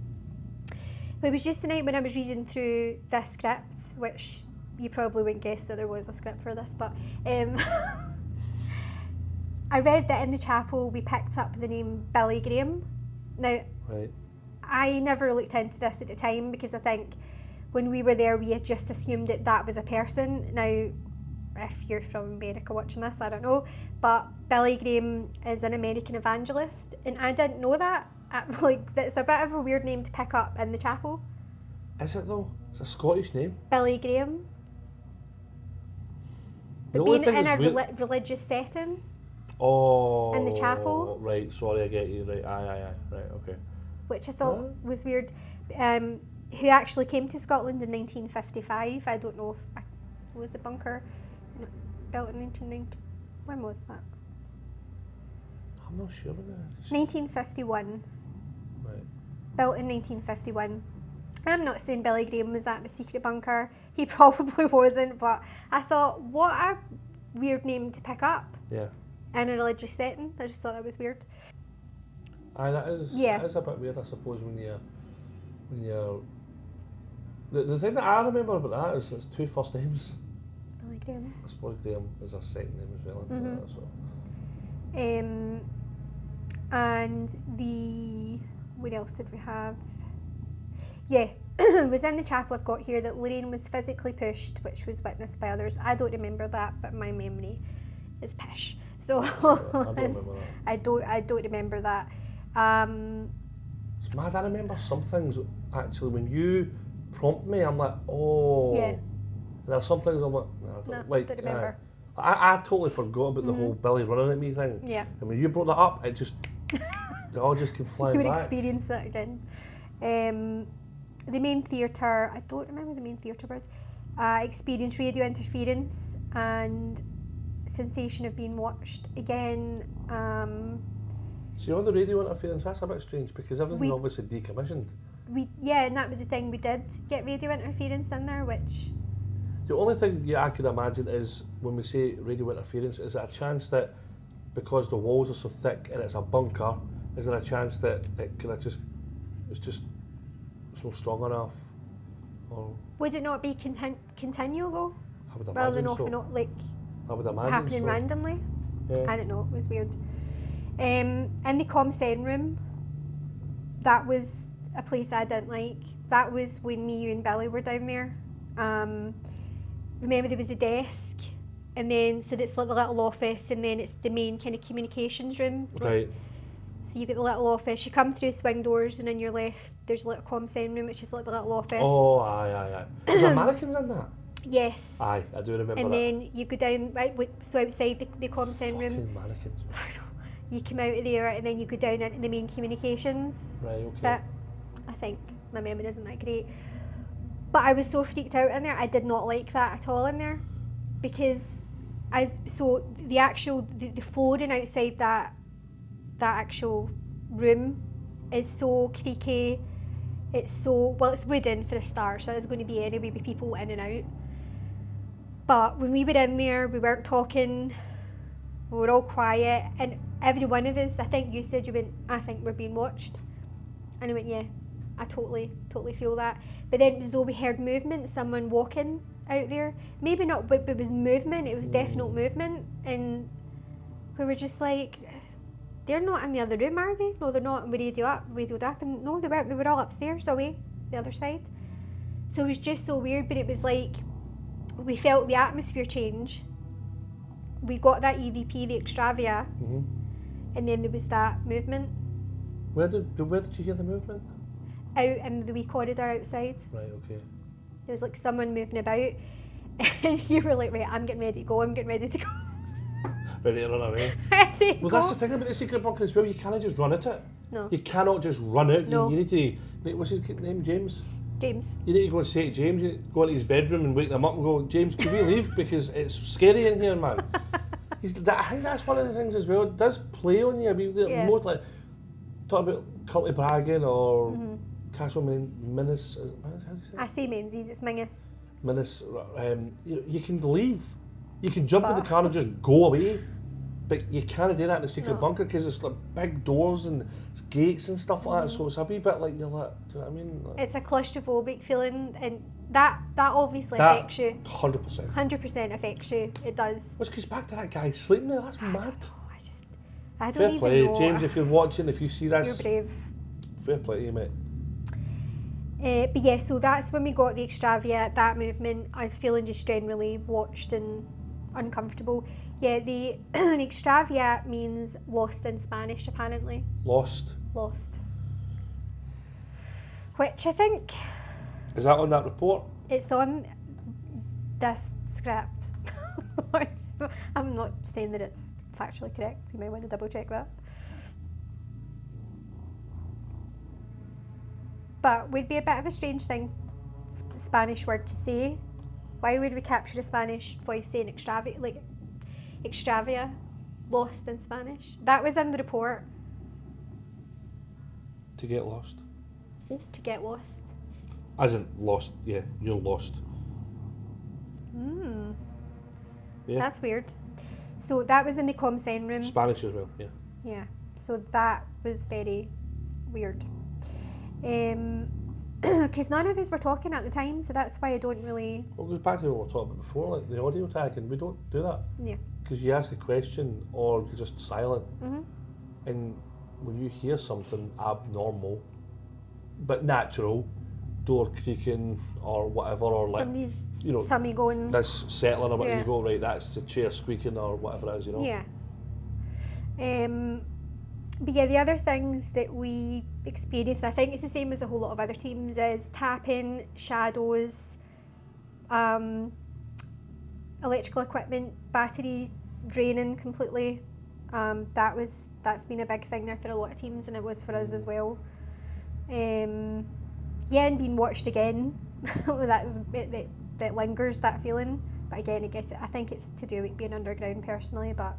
But it was just tonight when I was reading through this script, which you probably wouldn't guess that there was a script for this, but I read that in the chapel we picked up the name Billy Graham. Now, Right. I never looked into this at the time because I think when we were there we had just assumed that that was a person. Now, if you're from America watching this, I don't know, but Billy Graham is an American evangelist, and I didn't know that. Like, that's a bit of a weird name to pick up in the chapel. Is it though? It's a Scottish name. Billy Graham. The But only being thing in a is weird- religious setting, Oh. in the chapel. Right. Sorry, I get you. Right. Aye. Right. Okay. which I thought Oh. was weird, who actually came to Scotland in 1955. I don't know if was the bunker built in 1990. When was that? I'm not sure of that. 1951. Right. Built in 1951. I'm not saying Billy Graham was at the secret bunker. He probably wasn't, but I thought, what a weird name to pick up Yeah. in a religious setting. I just thought that was weird. Aye, that is. Yeah. That is a bit weird, I suppose, when you're. The thing that I remember about that is it's two first names. Billy Graham. I suppose Graham is a second name as well. Into that, so. And what else did we have? Yeah, it was in the chapel I've got here that Lorraine was physically pushed, which was witnessed by others. I don't remember that, but my memory is pish. So I don't remember that. I don't remember that. It's mad. I remember some things actually when you prompt me. I'm like, oh. Yeah. And there are some things I'm like, no, I don't, No, don't remember. I totally forgot about the whole Billy running at me thing. Yeah. And when you brought that up, it just it all just came flying You would back. experience it again. The main theatre, I don't remember the main theatre was, experienced radio interference and sensation of being watched. Again, See, all the radio interference, that's a bit strange because everything's We- obviously decommissioned. and that was the thing, we did get radio interference in there, which, The only thing I could imagine is when we say radio interference, is there a chance that because the walls are so thick and it's a bunker, is there a chance that it could have it's not strong enough? Or would it not be continual though? I would Rather than imagine off so. and on, like I would imagine happening so. randomly? Yeah. I don't know, it was weird. In the ComSen room, that was a place I didn't like. That was when me, you and Billy were down there. Remember there was the desk, and then, so it's like the little office, and then it's the main kind of communications room. Right. So you get the little office, you come through swing doors, and on your left there's a little ComSen room, which is like the little office. Oh, aye. Is there mannequins in that? Yes. Aye, I do remember And that. then you go down, right, so outside the ComSen room, Fucking mannequins. you come out of there, and then you go down into the main communications. Right, okay. But I think my memory isn't that great. But I was so freaked out in there. I did not like that at all in there, because the flooring outside that actual room is so creaky. It's wooden for a start, so there's going to be anyway with people in and out. But when we were in there, we weren't talking. We were all quiet, and every one of us, I think you said, you went, I think we're being watched. And I went, yeah, I totally feel that. But then it was as though we heard movement, someone walking out there. Maybe not, but it was movement, it was definite movement. And we were just like, they're not in the other room, are they? No, they're not. And we radioed up, and no, they weren't. We were all upstairs away, the other side. So it was just so weird, but it was like, we felt the atmosphere change. We got that EVP, the Extravia, Mm-hmm. and then there was that movement. Where did you hear the movement? out in the wee corridor outside. Right, okay. There was like someone moving about, and you were like, right, I'm getting ready to go. I'm getting ready to go. Ready to run away. Ready to Well, go. that's the thing about the secret bunker as well. You can't just run at it. No. You cannot just run out. No. You need to. What's his name? James. James. You need to go and say to James. You need to go into his bedroom and wake them up and go, James, can we leave because it's scary in here, man. I think that's one of the things as well. It does play on you. I mean, Yeah. most like talk about Culty Bragging or Castle Minnis. How do you say? I say Menzies, it's Mingus. Minnis. You can leave. You can jump in the But- car and just go away. But you can't do that in the secret No. bunker because it's like big doors and it's gates and stuff like that. So it's a wee bit like you're like, do you know what I mean? Like, It's a claustrophobic feeling, and that obviously that affects you. 100%. 100% affects you. It does. Which goes back to that guy sleeping there. That's I mad. don't know, I don't Fair even play, know. James. If you're watching, if you see You're this, brave. fair play to you, mate. But yeah, so that's when we got the Extravia, that movement. I was feeling just generally watched and uncomfortable. Yeah, the Extravia means lost in Spanish, apparently. Lost. Lost. Which I think Is that on that report? it's on this script. I'm not saying that it's factually correct. You might want to double check that. But would be a bit of a strange thing, Spanish word to say. Why would we capture a Spanish voice saying extravia, lost in Spanish? That was in the report. To get lost. To get lost. As in lost, yeah, you're lost. Yeah. That's weird. So that was in the Comsen room. Spanish as well, yeah. Yeah, so that was very weird. Because none of us were talking at the time, so that's why I don't really. Well, it goes back to what we were talking about before, like the audio tagging. We don't do that. Yeah. Because you ask a question or you're just silent. Mhm. And when you hear something abnormal, but natural, door creaking or whatever, or like, Somebody's you know, tummy going. this settling or whatever, Yeah. you go, right, that's the chair squeaking or whatever it is, you know? Yeah. But yeah, the other things that we experienced, I think it's the same as a whole lot of other teams, is tapping, shadows, electrical equipment, battery draining completely. That's been a big thing there for a lot of teams, and it was for us as well. Yeah, and being watched again, that lingers, that feeling. But again, I think it's to do with being underground personally. But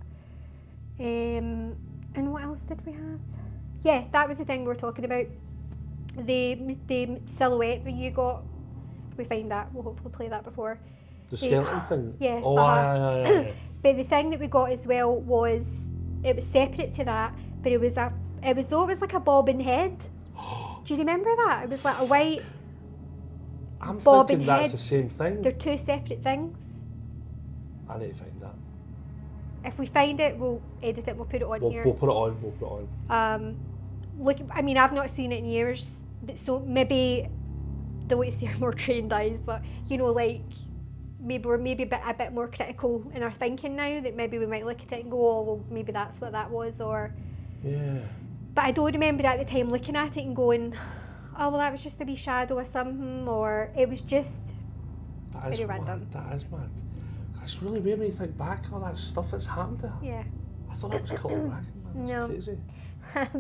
and what else did we have? Yeah, that was the thing we were talking about. The silhouette that you got. We find that. We'll hopefully play that before. The skeleton thing? Yeah. Oh, aye. But the thing that we got as well was, it was separate to that, but it was like a bobbing head. Do you remember that? It was like a white. I'm bobbing thinking that's head. the same thing. They're two separate things. I need to find that. If we find it, we'll edit it. We'll put it on here. We'll put it on. Look, I mean, I've not seen it in years, but so maybe the way to see our more trained eyes, but you know, like maybe we're a bit more critical in our thinking now. That maybe we might look at it and go, oh, well, maybe that's what that was, or. Yeah. But I don't remember at the time looking at it and going, oh, well, that was just a wee shadow or something, or it was just That is very mad. random. That is mad. It's really weird when you think back all that stuff that's happened to her. Yeah. I thought it was Culty Bragging, man. No. It's crazy.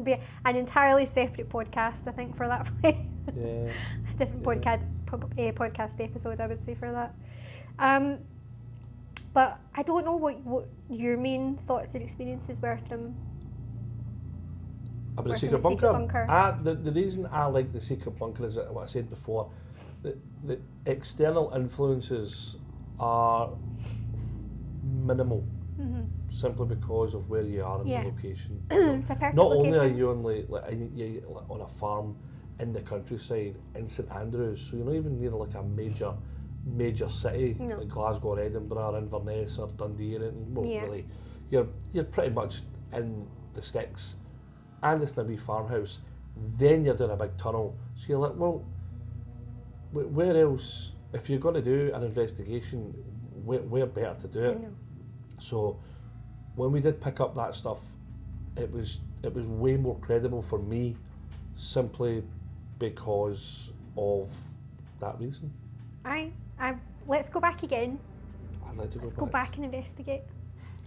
Be an entirely separate podcast, I think, for that play. Yeah. A different podcast episode, I would say, for that. But I don't know what your main thoughts and experiences were from. About the Working secret the secret bunker. bunker. The reason I like the secret bunker is what I said before. The external influences are minimal, simply because of where you are in Yeah. the location. It's a perfect Not location. only are you on like on a farm in the countryside in St Andrews, so you're not even near like a major city No. like Glasgow or Edinburgh or Inverness or Dundee or anything. Well, Yeah. really, you're pretty much in the sticks, and it's in a wee farmhouse. Then you're doing a big tunnel, so you're like, well, where else? If you're going to do an investigation, where better to do I it? know. So when we did pick up that stuff, it was way more credible for me, simply because of that reason. I let's go back again. I'd like to Let's go back and investigate.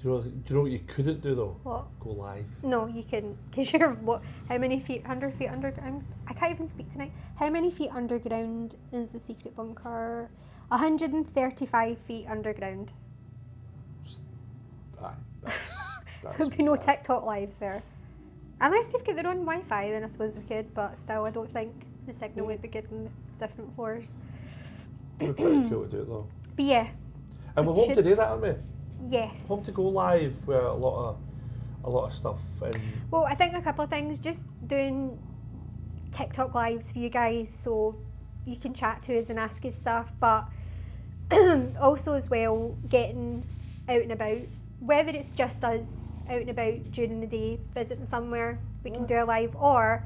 Do you know what you couldn't do though? What? Go live. No, you couldn't, because you're what? How many feet? 100 feet underground? I can't even speak tonight. How many feet underground is the secret bunker? 135 feet underground. Aye, that's So there'd be no TikTok lives there. Unless they've got their own Wi-Fi, then I suppose we could, but still I don't think the signal would be good on the different floors. It'd be pretty cool to do it though. But yeah. And we hope to do that, aren't we? Yes. Hope to go live with a lot of stuff. And well, I think a couple of things. Just doing TikTok lives for you guys, so you can chat to us and ask us stuff. But also as well, getting out and about. Whether it's just us out and about during the day, visiting somewhere, we can do a live, or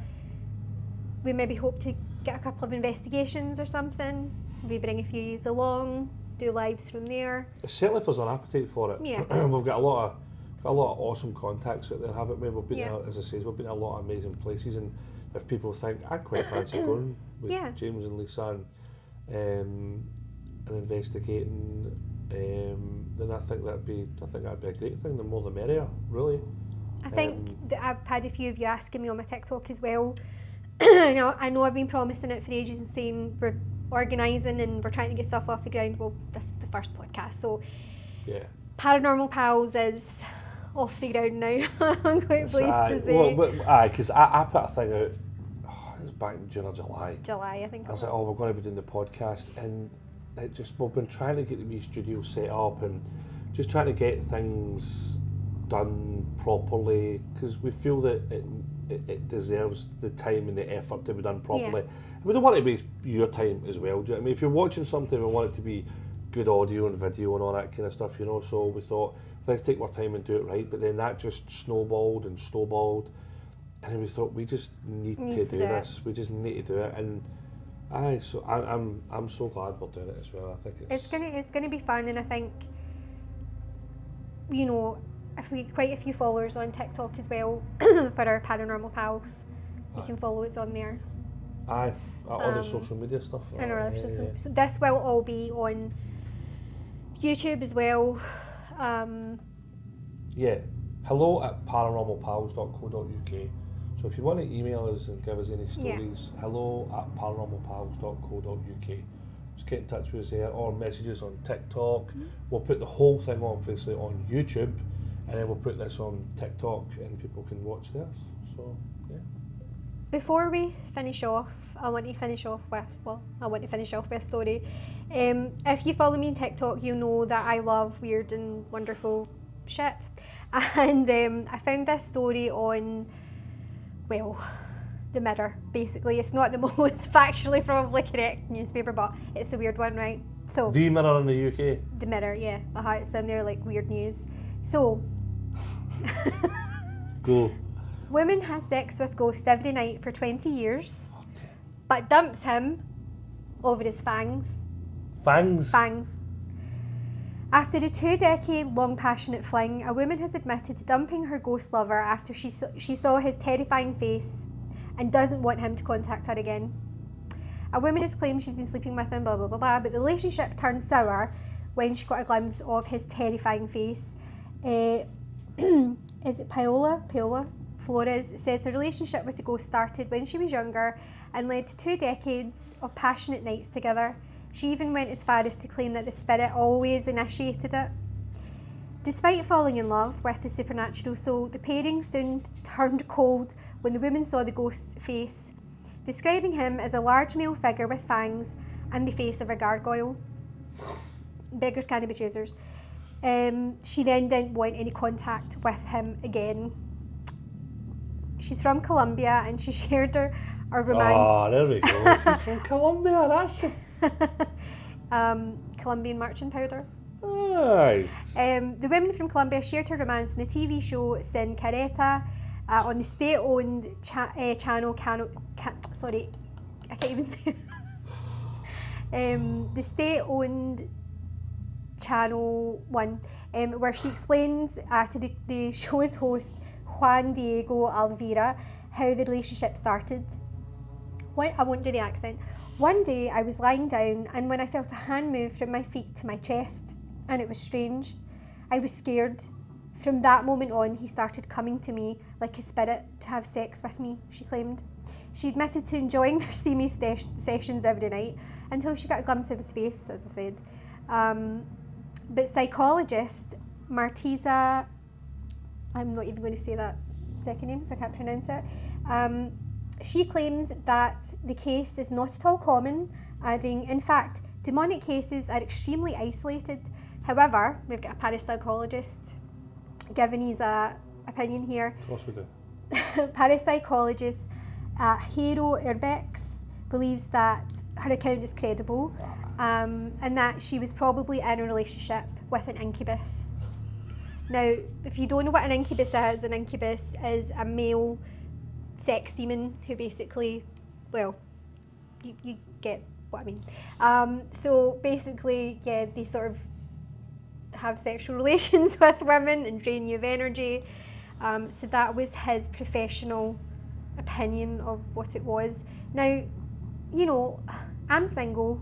we maybe hope to get a couple of investigations or something. Maybe bring a few yous along, do lives from there. Certainly if there's an appetite for it. Yeah. We've got a lot of awesome contacts out there, haven't we? We've been Yeah. as I say, we've been to a lot of amazing places, and if people think I quite fancy going with Yeah. James and Lisa and investigating, then I think that'd be a great thing. The more the merrier, really. I think that I've had a few of you asking me on my TikTok as well. I know I've been promising it for ages and saying we're organising and we're trying to get stuff off the ground. Well, this is the first podcast, so yeah. Paranormal Pals is off the ground now. I'm quite pleased to say. Well, because I put a thing out, it was back in June or July. July, I think it I was was. like, we're going to be doing the podcast, and we've been trying to get the wee studio set up and just trying to get things done properly, because we feel that it deserves the time and the effort to be done properly. Yeah. We don't want it to waste your time as well. Do you know what I mean? If you're watching something, we want it to be good audio and video and all that kind of stuff, you know. So we thought, let's take our time and do it right. But then that just snowballed, and then we thought we just need to do this. We just need to do it, and so I'm so glad we're doing it as well. I think It's gonna be fun, and I think, you know, if we quite a few followers on TikTok as well for our Paranormal Pals, you can follow us on there. Aye, other social media stuff. And our other social. So this will all be on YouTube as well. Yeah, hello@paranormalpals.co.uk. So if you want to email us and give us any stories, hello@paranormalpals.co.uk. Just get in touch with us there, or messages on TikTok. Mm-hmm. We'll put the whole thing obviously on YouTube, and then we'll put this on TikTok, and people can watch this. So yeah. Before we finish off, I want to finish off with a story. If you follow me on TikTok, you'll know that I love weird and wonderful shit. And I found this story on, well, The Mirror, basically. It's not the most factually probably correct newspaper, but it's a weird one, right? So The Mirror in the UK. The Mirror, yeah. It's in there like weird news. So Go. Woman has sex with ghost every night for 20 years, but dumps him over his fangs. Fangs? Fangs. After a 2-decade-long passionate fling, a woman has admitted to dumping her ghost lover after she saw his terrifying face and doesn't want him to contact her again. A woman has claimed she's been sleeping with him, blah, blah, blah, blah, but the relationship turned sour when she got a glimpse of his terrifying face. Is it Paola Flores says the relationship with the ghost started when she was younger and led to 2 decades of passionate nights together. She even went as far as to claim that the spirit always initiated it. Despite falling in love with the supernatural soul, the pairing soon turned cold when the woman saw the ghost's face, describing him as a large male figure with fangs and the face of a gargoyle. Beggars can't be choosers. She then didn't want any contact with him again. She's from Colombia, and she shared her romance. Oh, there we go. She's from Colombia, that's Colombian marching powder. Aye. The women from Colombia shared her romance in the TV show Sin Careta on the state-owned channel sorry, I can't even say the state-owned Channel 1, where she explains to the show's host Juan Diego Alvira how the relationship started. I won't do the accent. One day I was lying down and when I felt a hand move from my feet to my chest, and it was strange. I was scared. From that moment on, he started coming to me like a spirit to have sex with me, she claimed. She admitted to enjoying their steamy sessions every night until she got a glimpse of his face, as I've said. But psychologist Martiza, I'm not even going to say that second name because I can't pronounce it, she claims that the case is not at all common, adding, in fact, demonic cases are extremely isolated. However, we've got a parapsychologist giving his opinion here. Of course we do. Parapsychologist Hero Urbex believes that her account is credible, and that she was probably in a relationship with an incubus. Now, if you don't know what an incubus is a male sex demon who basically, well, you get what I mean. So basically, yeah, they sort of have sexual relations with women and drain you of energy. So that was his professional opinion of what it was. Now, you know, I'm single.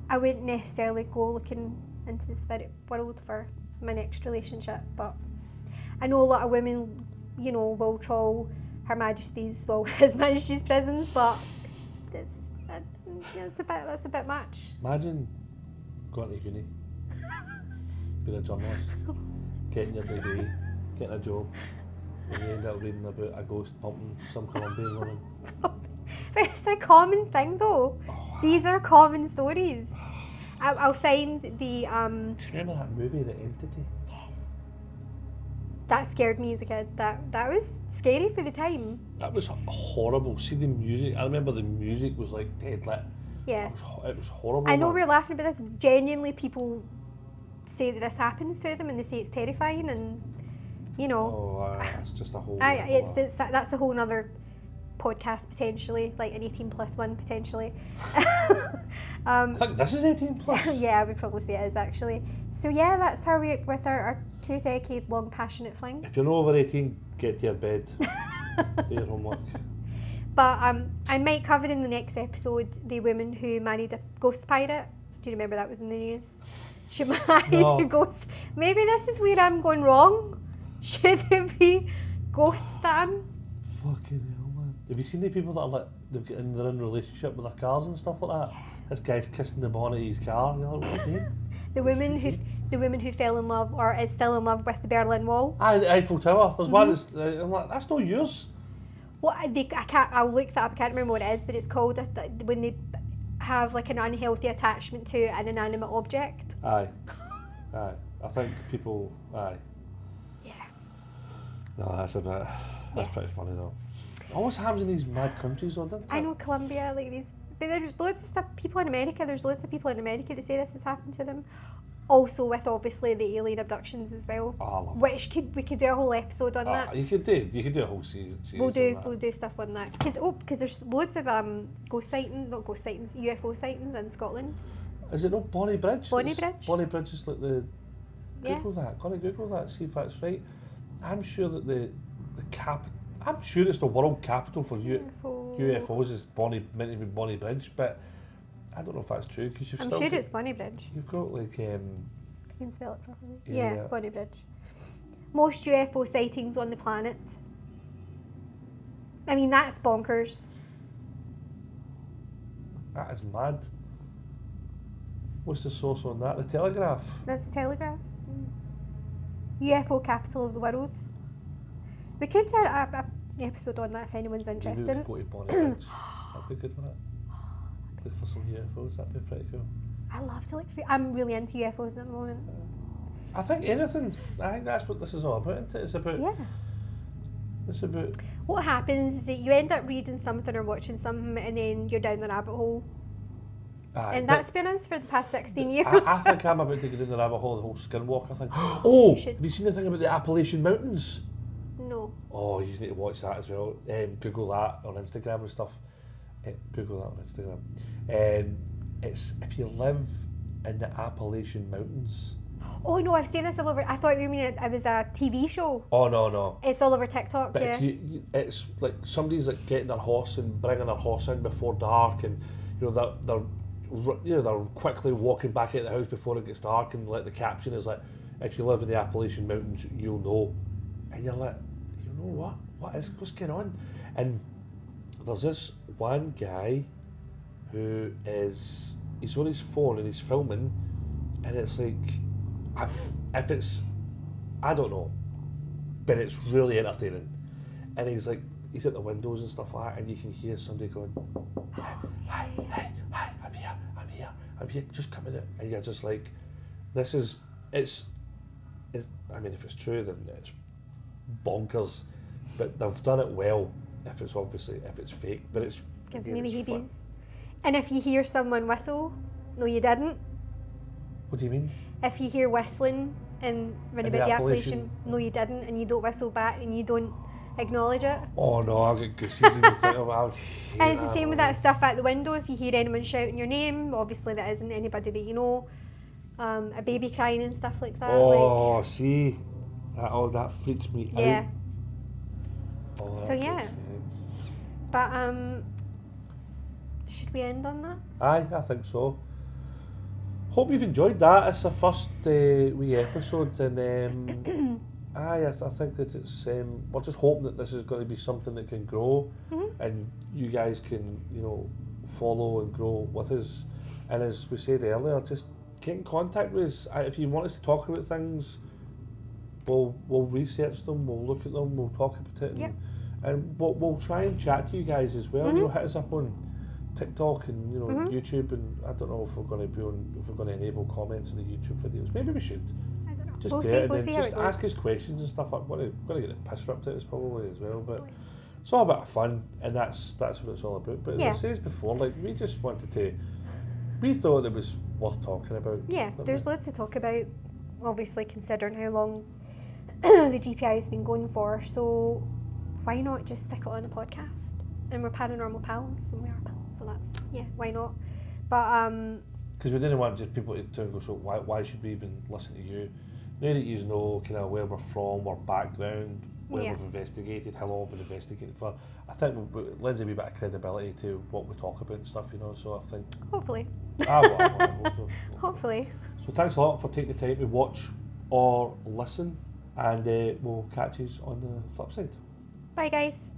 I wouldn't necessarily go looking into the spirit world for my next relationship, but I know a lot of women, you know, will troll Her Majesty's, well, His Majesty's prisons, but that's a bit much. Imagine going to uni, being a journalist, getting your degree, getting a job, and you end up reading about a ghost pumping some Colombian woman. But it's a common thing though. Oh, These are common stories. I'll find the do you remember that movie, The Entity? yes. That scared me as a kid. That was scary for the time. That was horrible. See the music. I remember the music was like dead lit. Yeah. It was horrible. I know man. we're laughing about this. Genuinely, people say that this happens to them, and they say it's terrifying, and you know. Oh, it's just a whole. That's a whole nother podcast potentially, like an 18+1 potentially. I think this is 18 plus. Yeah, I would probably say it is actually. So yeah, that's how we with our 2-decade-long passionate fling. If you're not over 18, get to your bed. Do your homework. But I might cover in the next episode the woman who married a ghost pirate. Do you remember that was in the news? She married a ghost. Maybe this is where I'm going wrong. Should it be ghosts that I'm? Fucking hell, man. Have you seen the people that are like, they're in a relationship with their cars and stuff like that? Yeah. This guy's kissing the bonnet of his car. You're like, what are you doing? The woman who fell in love or is still in love with the Berlin Wall. Aye, the Eiffel Tower. There's one that's, I'm like, that's not yours. Well, I can't. I'll look that up. I can't remember what it is, but it's called when they have like an unhealthy attachment to an inanimate object. Aye. I think people. Aye. Yeah. No, that's pretty funny though. It always happens in these mad countries, though, doesn't it? I know Colombia, like these, but there's loads of stuff. There's loads of people in America that say this has happened to them. Also, with obviously the alien abductions as well, which we could do a whole episode on that. You could do a whole series. We'll do stuff on that because there's loads of UFO sightings in Scotland. Is it not Bonnie Bridge? Bonnie Bridge is like the. Google that. Gonna Google that. See if that's right. I'm sure that I'm sure it's the world capital for UFOs is meant to be Bonnie Bridge, but I don't know if that's true because I'm sure it's Bonnie Bridge. You've got like. You can spell it properly. Yeah, Bonnie Bridge. Most UFO sightings on the planet. I mean, that's bonkers. That is mad. What's the source on that? The Telegraph? That's the Telegraph. UFO capital of the world. We could do an episode on that if anyone's interested. Maybe we could go to Bonnie Bridge. That'd be good, wouldn't it? Look for some UFOs, that'd be pretty cool. I love to look for. I'm really into UFOs at the moment. I think that's what this is all about, isn't it? It's about. Yeah. It's about. What happens is that you end up reading something or watching something, and then you're down the rabbit hole. And that's been us for the past 16 years. I think I'm about to get in the rabbit hole, the whole skinwalker thing. Oh, have you seen the thing about the Appalachian Mountains? No. Oh, you need to watch that as well. Google that on Instagram and stuff. Google that on Instagram. It's if you live in the Appalachian Mountains. Oh no, I've seen this all over. I thought you mean it was a TV show. Oh no. It's all over TikTok. But Yeah. if it's like somebody's like getting their horse and bringing their horse in before dark, and they're quickly walking back into the house before it gets dark, and like the caption is like, if you live in the Appalachian Mountains, you'll know, and you're like, you know what's going on? And there's this one guy who he's on his phone and he's filming, and it's like, if it's, I don't know, but it's really entertaining. And he's at the windows and stuff like that, and you can hear somebody going, hi, I'm here, just come in. And you're just like, it's I mean, if it's true, then it's bonkers, but they've done it well. If it's fake, but it's Gives me the heebies. And if you hear someone whistle, no you didn't. What do you mean? If you hear whistling and run about the Appalachian, no you didn't, and you don't whistle back and you don't acknowledge it. Oh no, I'll get goosies even think about it. And it's the same with that stuff at the window. If you hear anyone shouting your name, obviously that isn't anybody that you know. A baby crying and stuff like that. Oh, see, that freaks me out. Yeah. Oh, So yeah. But should we end on that? Aye, I think so. Hope you've enjoyed that. It's the first wee episode, and I think that it's. We're just hoping that this is going to be something that can grow, and you guys can, follow and grow with us. And as we said earlier, just get in contact with us. If you want us to talk about things, we'll research them, we'll look at them, we'll talk about it, and we'll try and chat to you guys as well. Hit us up on TikTok and YouTube, and I don't know if we're going to enable comments in the YouTube videos. Maybe we should. I don't know. Just We'll do see. it, We'll and see then how just it goes. ask us questions and stuff. I'm going to get the piss ripped out of us probably as well, but it's all a bit of fun, and that's what it's all about. But as I said before, we just we thought it was worth talking about. Yeah, there's loads to talk about, obviously considering how long the GPI has been going for, so why not just stick it on a podcast? And we're paranormal pals, and we are pals, so that's, why not? But because we didn't want just people to turn and go, so why should we even listen to you? Now that you know kind of where we're from, our background, where we've investigated, how long we've been investigating for, I think it lends a wee bit of credibility to what we talk about and stuff, so I think... hopefully. Hopefully. So thanks a lot for taking the time to watch or listen, and we'll catch you on the flip side. Bye guys.